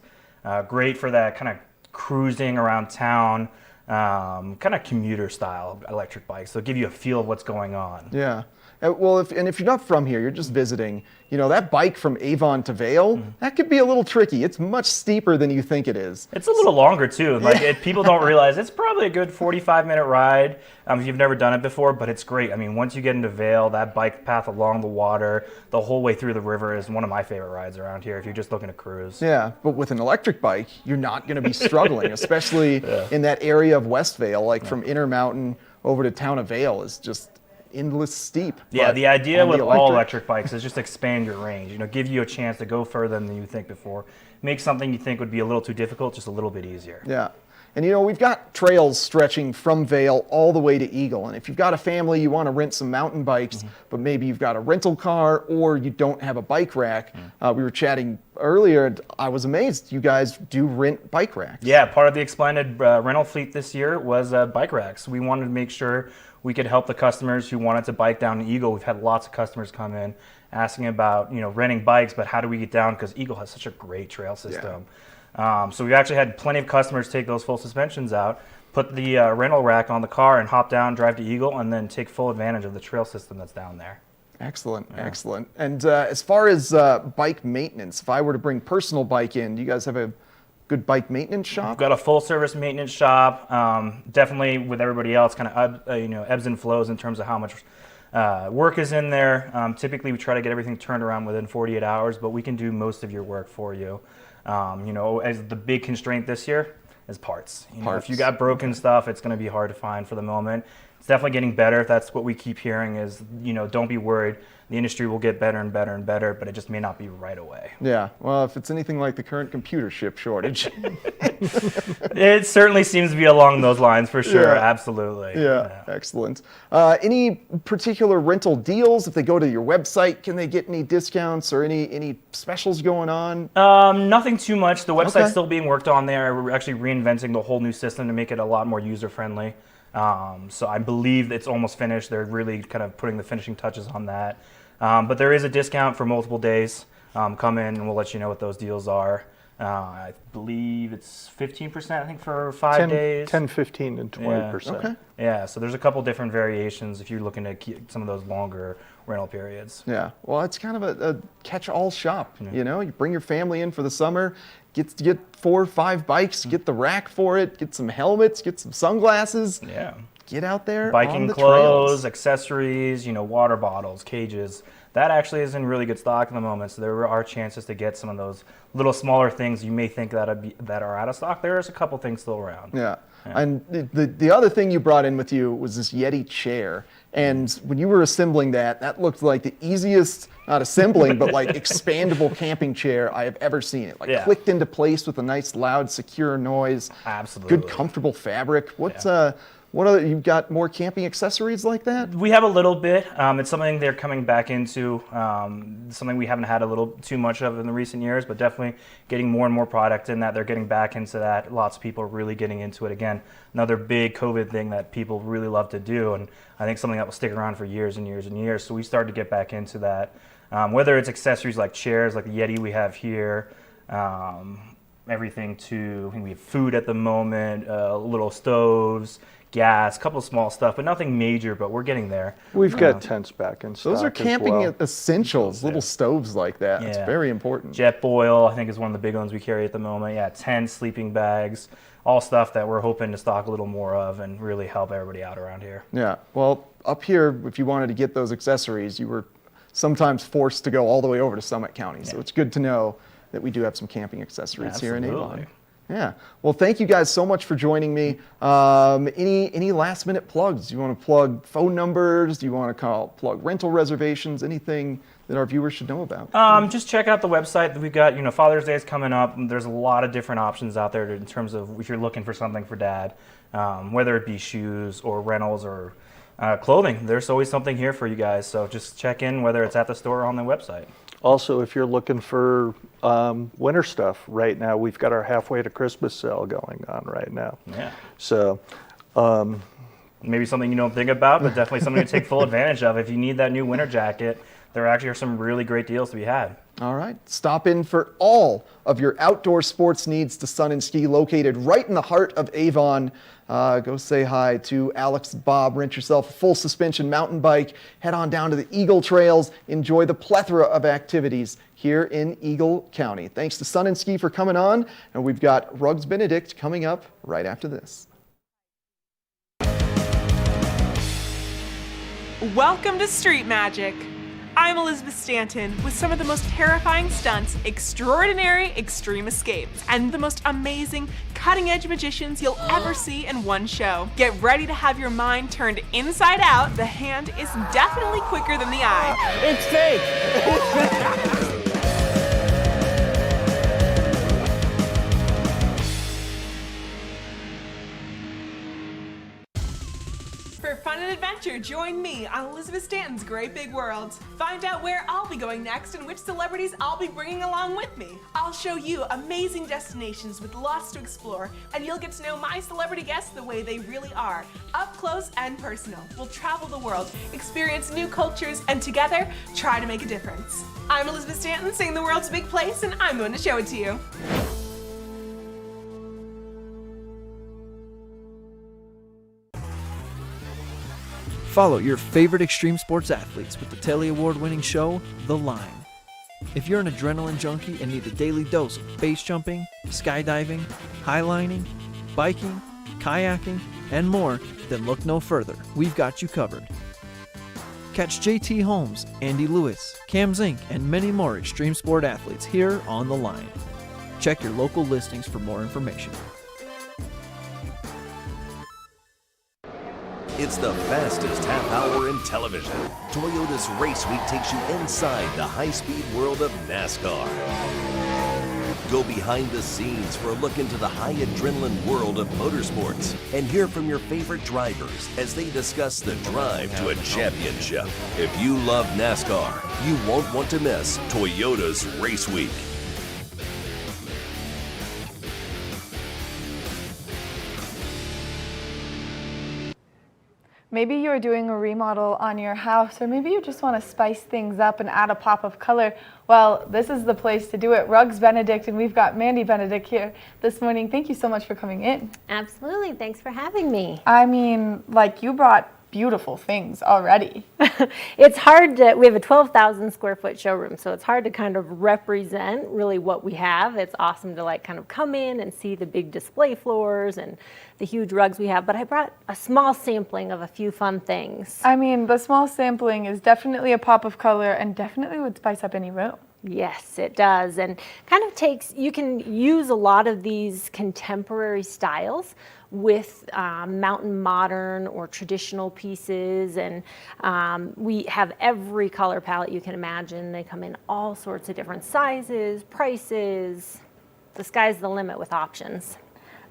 Great for that kind of cruising around town, kind of commuter style electric bikes. So give you a feel of what's going on. Yeah. Well, if you're not from here, you're just visiting, that bike from Avon to Vail, that could be a little tricky. It's much steeper than you think it is. It's a little longer too. People don't realize it's probably a good 45-minute ride if you've never done it before, but it's great. I mean, once you get into Vail, that bike path along the water, the whole way through the river is one of my favorite rides around here if you're just looking to cruise. Yeah, but with an electric bike, you're not going to be struggling, especially in that area of West Vail, from Intermountain over to Town of Vail is just endless steep. Yeah, the idea with all electric bikes is just expand your range, give you a chance to go further than you think before. Make something you think would be a little too difficult just a little bit easier. Yeah. And we've got trails stretching from Vail all the way to Eagle. And if you've got a family, you want to rent some mountain bikes, but maybe you've got a rental car or you don't have a bike rack. We were chatting earlier, and I was amazed. You guys do rent bike racks. Yeah, part of the expanded rental fleet this year was bike racks. We wanted to make sure we could help the customers who wanted to bike down to Eagle. We've had lots of customers come in asking about, renting bikes, but how do we get down? Because Eagle has such a great trail system. So we actually had plenty of customers take those full suspensions out, put the rental rack on the car and hop down, drive to Eagle, and then take full advantage of the trail system that's down there. Excellent, excellent. And as far as bike maintenance, if I were to bring personal bike in, do you guys have a good bike maintenance shop? We've got a full service maintenance shop. Definitely with everybody else, kind of ebbs and flows in terms of how much work is in there. Typically, we try to get everything turned around within 48 hours, but we can do most of your work for you. As the big constraint this year is parts. If you got broken stuff, it's going to be hard to find for the moment. It's definitely getting better. That's what we keep hearing is, don't be worried. The industry will get better and better and better, but it just may not be right away. Yeah, well, if it's anything like the current computer chip shortage. It certainly seems to be along those lines for sure, absolutely. Yeah, excellent. Any particular rental deals? If they go to your website, can they get any discounts or any specials going on? Nothing too much. The website's still being worked on there. We're actually reinventing the whole new system to make it a lot more user-friendly. So I believe it's almost finished. They're really kind of putting the finishing touches on that. But there is a discount for multiple days. Come in and we'll let you know what those deals are. I believe it's 15%, I think, for 5 days. 10, 15, and 20%. Yeah. Okay. Yeah, so there's a couple different variations if you're looking to keep some of those longer rental periods. Yeah, well, it's kind of a catch-all shop. You bring your family in for the summer, get 4 or 5 bikes, get the rack for it, get some helmets, get some sunglasses. Yeah. Get out there biking on the clothes, trails. Accessories, water bottles, cages. That actually is in really good stock at the moment, so there are chances to get some of those little smaller things you may think that are out of stock. There's a couple things still around. Yeah. And the other thing you brought in with you was this Yeti chair. And when you were assembling that looked like the easiest, not assembling, but expandable camping chair I have ever seen. It clicked into place with a nice, loud, secure noise. Absolutely. Good, comfortable fabric. What other, you've got more camping accessories like that? We have a little bit. It's something they're coming back into, something we haven't had a little too much of in the recent years, but definitely getting more and more product in that. They're getting back into that. Lots of people are really getting into it again. Another big COVID thing that people really love to do, and I think something that will stick around for years and years and years. So we started to get back into that. Whether it's accessories like chairs, like the Yeti we have here, everything to, I think we have food at the moment, little stoves, gas, a couple of small stuff, but nothing major, but we're getting there. We've got tents back in stock. Those are camping as well. Essentials, little stoves like that. It's very important. Jet boil, I think, is one of the big ones we carry at the moment. Yeah, tents, sleeping bags, all stuff that we're hoping to stock a little more of and really help everybody out around here. Yeah, well, up here, if you wanted to get those accessories, you were sometimes forced to go all the way over to Summit County. So it's good to know that we do have some camping accessories here in Avon. Yeah. Well, thank you guys so much for joining me. Any last minute plugs? Do you want to plug phone numbers? Do you want to plug rental reservations? Anything that our viewers should know about? Just check out the website. We've got, Father's Day is coming up. There's a lot of different options out there in terms of if you're looking for something for Dad, whether it be shoes or rentals or clothing. There's always something here for you guys. So just check in, whether it's at the store or on the website. Also, if you're looking for winter stuff right now, we've got our halfway to Christmas sale going on right now. Yeah. So maybe something you don't think about, but definitely something to take full advantage of. If you need that new winter jacket, there actually are some really great deals to be had. All right, stop in for all of your outdoor sports needs to Sun and Ski, located right in the heart of Avon. Go say hi to Alex, Bob, rent yourself a full suspension mountain bike, head on down to the Eagle Trails, enjoy the plethora of activities here in Eagle County. Thanks to Sun and Ski for coming on, and we've got Rugs Benedict coming up right after this. Welcome to Street Magic. I'm Elizabeth Stanton with some of the most terrifying stunts, extraordinary extreme escapes, and the most amazing cutting-edge magicians you'll ever see in one show. Get ready to have your mind turned inside out. The hand is definitely quicker than the eye. It's fake! For fun and adventure, join me on Elizabeth Stanton's Great Big World. Find out where I'll be going next and which celebrities I'll be bringing along with me. I'll show you amazing destinations with lots to explore, and you'll get to know my celebrity guests the way they really are, up close and personal. We'll travel the world, experience new cultures, and together, try to make a difference. I'm Elizabeth Stanton, saying the world's a big place, and I'm going to show it to you. Follow your favorite extreme sports athletes with the Telly Award-winning show, The Line. If you're an adrenaline junkie and need a daily dose of base jumping, skydiving, highlining, biking, kayaking, and more, then look no further. We've got you covered. Catch JT Holmes, Andy Lewis, Cam Zink, and many more extreme sport athletes here on The Line. Check your local listings for more information. It's the fastest half hour in television. Toyota's Race Week takes you inside the high-speed world of NASCAR. Go behind the scenes for a look into the high adrenaline world of motorsports and hear from your favorite drivers as they discuss the drive to a championship. If you love NASCAR, you won't want to miss Toyota's Race Week. Maybe you're doing a remodel on your house, or maybe you just want to spice things up and add a pop of color. Well, this is the place to do it. Rugs Benedict, and we've got Mandy Benedict here this morning. Thank you so much for coming in. Absolutely. Thanks for having me. I mean, like, you brought beautiful things already. It's hard to, we have a 12,000 square foot showroom, so it's hard to kind of represent really what we have. It's awesome to like kind of come in and see the big display floors and the huge rugs we have, but I brought a small sampling of a few fun things. I mean, the small sampling is definitely a pop of color and definitely would spice up any room. Yes, it does, and kind of takes, you can use a lot of these contemporary styles with mountain modern or traditional pieces, and we have every color palette you can imagine. They come in all sorts of different sizes, prices. The sky's the limit with options.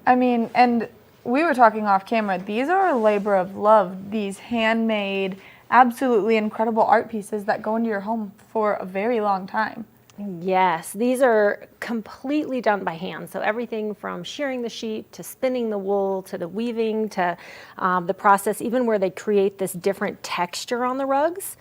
I mean, and we were talking off camera, these are a labor of love, these handmade, absolutely incredible art pieces that go into your home for a very long time. Yes, these are completely done by hand. So everything from shearing the sheep to spinning the wool to the weaving to the process, even where they create this different texture on the rugs,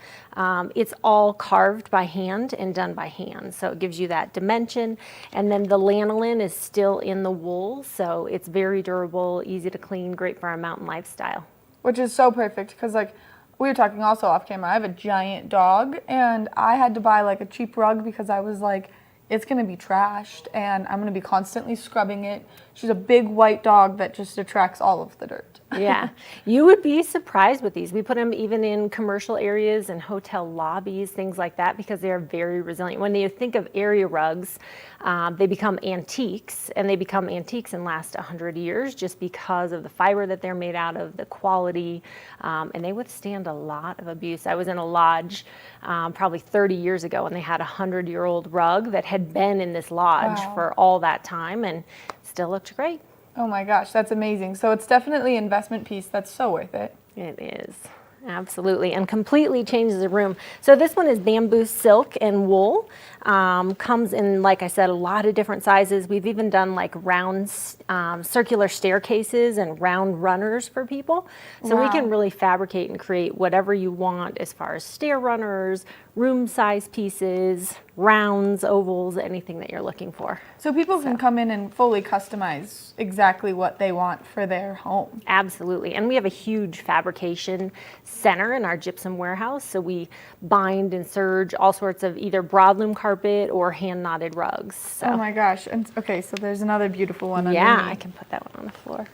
it's all carved by hand and done by hand. So it gives you that dimension. And then the lanolin is still in the wool, so it's very durable, easy to clean, great for our mountain lifestyle. Which is so perfect because, like, we were talking also off camera, I have a giant dog and I had to buy like a cheap rug because I was like, it's gonna be trashed and I'm gonna be constantly scrubbing it. She's a big white dog that just attracts all of the dirt. Yeah, you would be surprised with these. We put them even in commercial areas and hotel lobbies, things like that, because they are very resilient. When you think of area rugs, they become antiques, and they become antiques and last 100 years just because of the fiber that they're made out of, the quality, and they withstand a lot of abuse. I was in a lodge probably 30 years ago, and they had a 100-year-old rug that had been in this lodge for all that time and still looked great. Oh my gosh, that's amazing. So it's definitely an investment piece that's so worth it. It is, absolutely, and completely changes the room. So this one is bamboo, silk, and wool. Comes in, like I said, a lot of different sizes. We've even done like round circular staircases and round runners for people. So we can really fabricate and create whatever you want as far as stair runners, room size pieces. rounds, ovals, anything that you're looking for. So people can come in and fully customize exactly what they want for their home. Absolutely. And we have a huge fabrication center in our gypsum warehouse. So we bind and serge all sorts of either broadloom carpet or hand knotted rugs. So. Oh my gosh. And okay, so there's another beautiful one Yeah, underneath. I can put that one on the floor.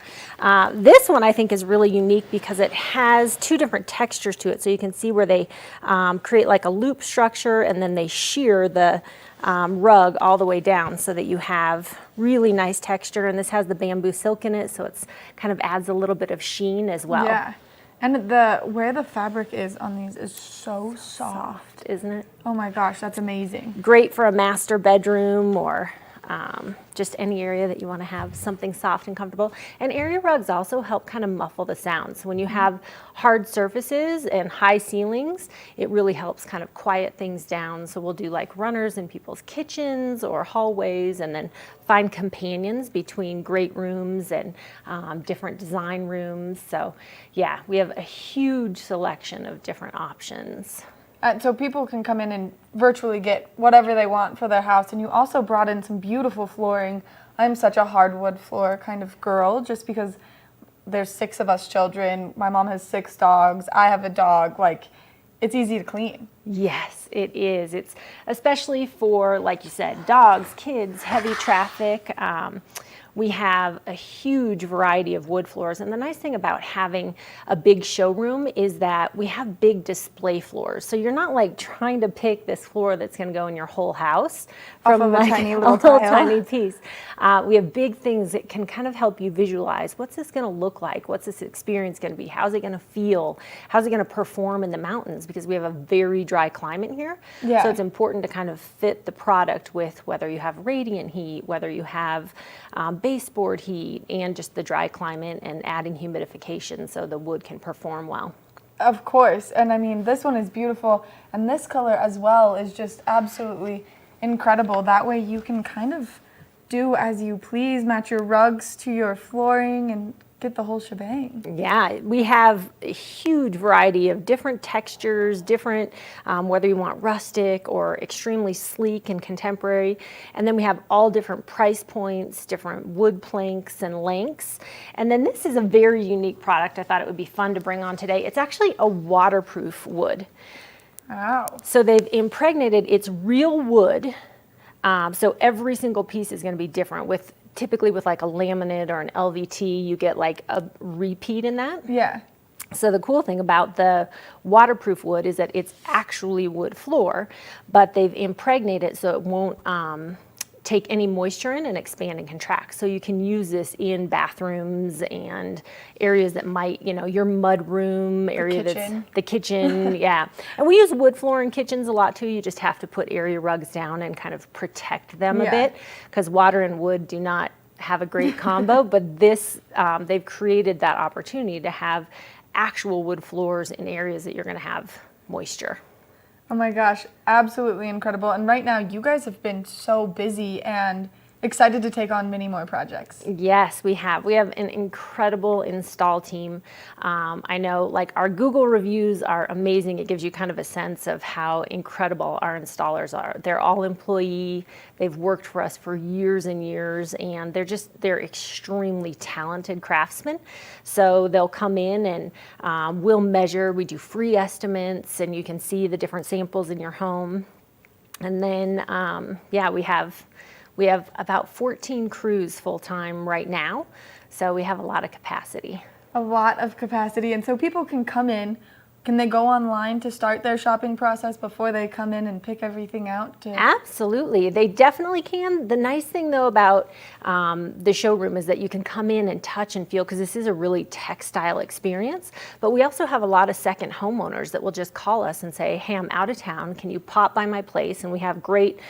This one I think is really unique because it has two different textures to it. So you can see where they create like a loop structure and then they shear the rug all the way down so that you have really nice texture. And this has the bamboo silk in it, so it's kind of adds a little bit of sheen as well. Yeah. And where the fabric is on these is so soft, isn't it? Oh my gosh, that's amazing. Great for a master bedroom or just any area that you want to have something soft and comfortable. And area rugs also help kind of muffle the sound. So when you have hard surfaces and high ceilings, it really helps kind of quiet things down. So we'll do like runners in people's kitchens or hallways, and then find companions between great rooms and different design rooms. So yeah, we have a huge selection of different options. So people can come in and virtually get whatever they want for their house. And you also brought in some beautiful flooring. I'm such a hardwood floor kind of girl, just because there's 6 of us children. My mom has 6 dogs. I have a dog. Like, it's easy to clean. Yes, it is. It's especially for, like you said, dogs, kids, heavy traffic. We have a huge variety of wood floors. And the nice thing about having a big showroom is that we have big display floors. So you're not like trying to pick this floor that's going to go in your whole house from Off of like a tiny a little little tile. tiny piece. We have big things that can kind of help you visualize what's this going to look like? What's this experience going to be? How's it going to feel? How's it going to perform in the mountains? Because we have a very dry climate here. Yeah. So it's important to kind of fit the product with whether you have radiant heat, whether you have baseboard heat, and just the dry climate and adding humidification so the wood can perform well. Of course. And I mean, this one is beautiful. And this color as well is just absolutely incredible. That way you can kind of do as you please, match your rugs to your flooring and get the whole shebang. Yeah, we have a huge variety of different textures, different, whether you want rustic or extremely sleek and contemporary. And then we have all different price points, different wood planks and lengths. And then this is a very unique product. I thought it would be fun to bring on today. It's actually a waterproof wood. Wow. So they've impregnated, it's real wood. So every single piece is going to be different. Typically with like a laminate or an LVT, you get like a repeat in that. Yeah. So the cool thing about the waterproof wood is that it's actually wood floor, but they've impregnated it so it won't take any moisture in and expand and contract. So you can use this in bathrooms and areas that might, your mud room area, that's the kitchen. Yeah. And we use wood floor in kitchens a lot too. You just have to put area rugs down and kind of protect them a bit, because water and wood do not have a great combo, but this, they've created that opportunity to have actual wood floors in areas that you're going to have moisture. Oh my gosh, absolutely incredible. And right now you guys have been so busy and excited to take on many more projects. Yes, we have. We have an incredible install team. I know like our Google reviews are amazing. It gives you kind of a sense of how incredible our installers are. They're all employee. They've worked for us for years and years, and they're extremely talented craftsmen. So they'll come in and we'll measure. We do free estimates, and you can see the different samples in your home. And then, we have about 14 crews full-time right now, so we have a lot of capacity. A lot of capacity, and so people can come in. Can they go online to start their shopping process before they come in and pick everything out? Absolutely, they definitely can. The nice thing though about the showroom is that you can come in and touch and feel, because this is a really textile experience. But we also have a lot of second homeowners that will just call us and say, hey, I'm out of town, can you pop by my place? And we have great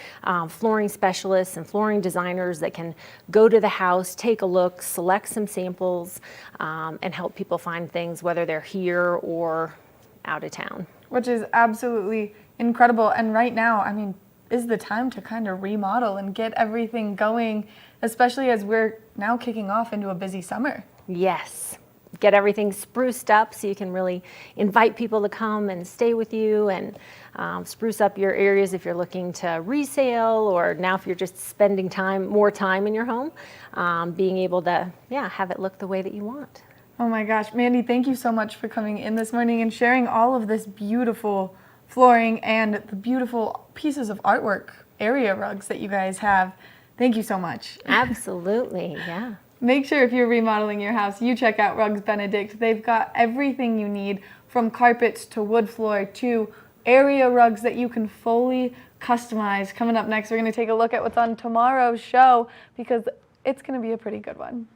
flooring specialists and flooring designers that can go to the house, take a look, select some samples, and help people find things, whether they're here or out of town. Which is absolutely incredible. And right now, I mean, is the time to kind of remodel and get everything going, especially as we're now kicking off into a busy summer. Yes. get everything spruced up so you can really invite people to come and stay with you, and spruce up your areas if you're looking to resale, or now if you're just spending more time in your home, being able to have it look the way that you want. Oh my gosh, Mandy, thank you so much for coming in this morning and sharing all of this beautiful flooring and the beautiful pieces of artwork, area rugs that you guys have. Thank you so much. Absolutely, yeah. Make sure if you're remodeling your house, you check out Rugs Benedict. They've got everything you need, from carpets to wood floor to area rugs that you can fully customize. Coming up next, we're going to take a look at what's on tomorrow's show, because it's going to be a pretty good one.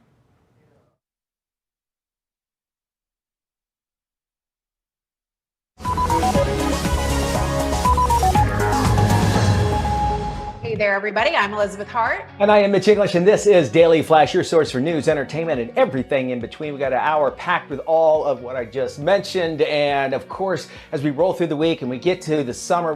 Hey there, everybody. I'm Elizabeth Hart. And I am Mitch English, and this is Daily Flash, your source for news, entertainment, and everything in between. We got an hour packed with all of what I just mentioned. And of course, as we roll through the week and we get to the summer,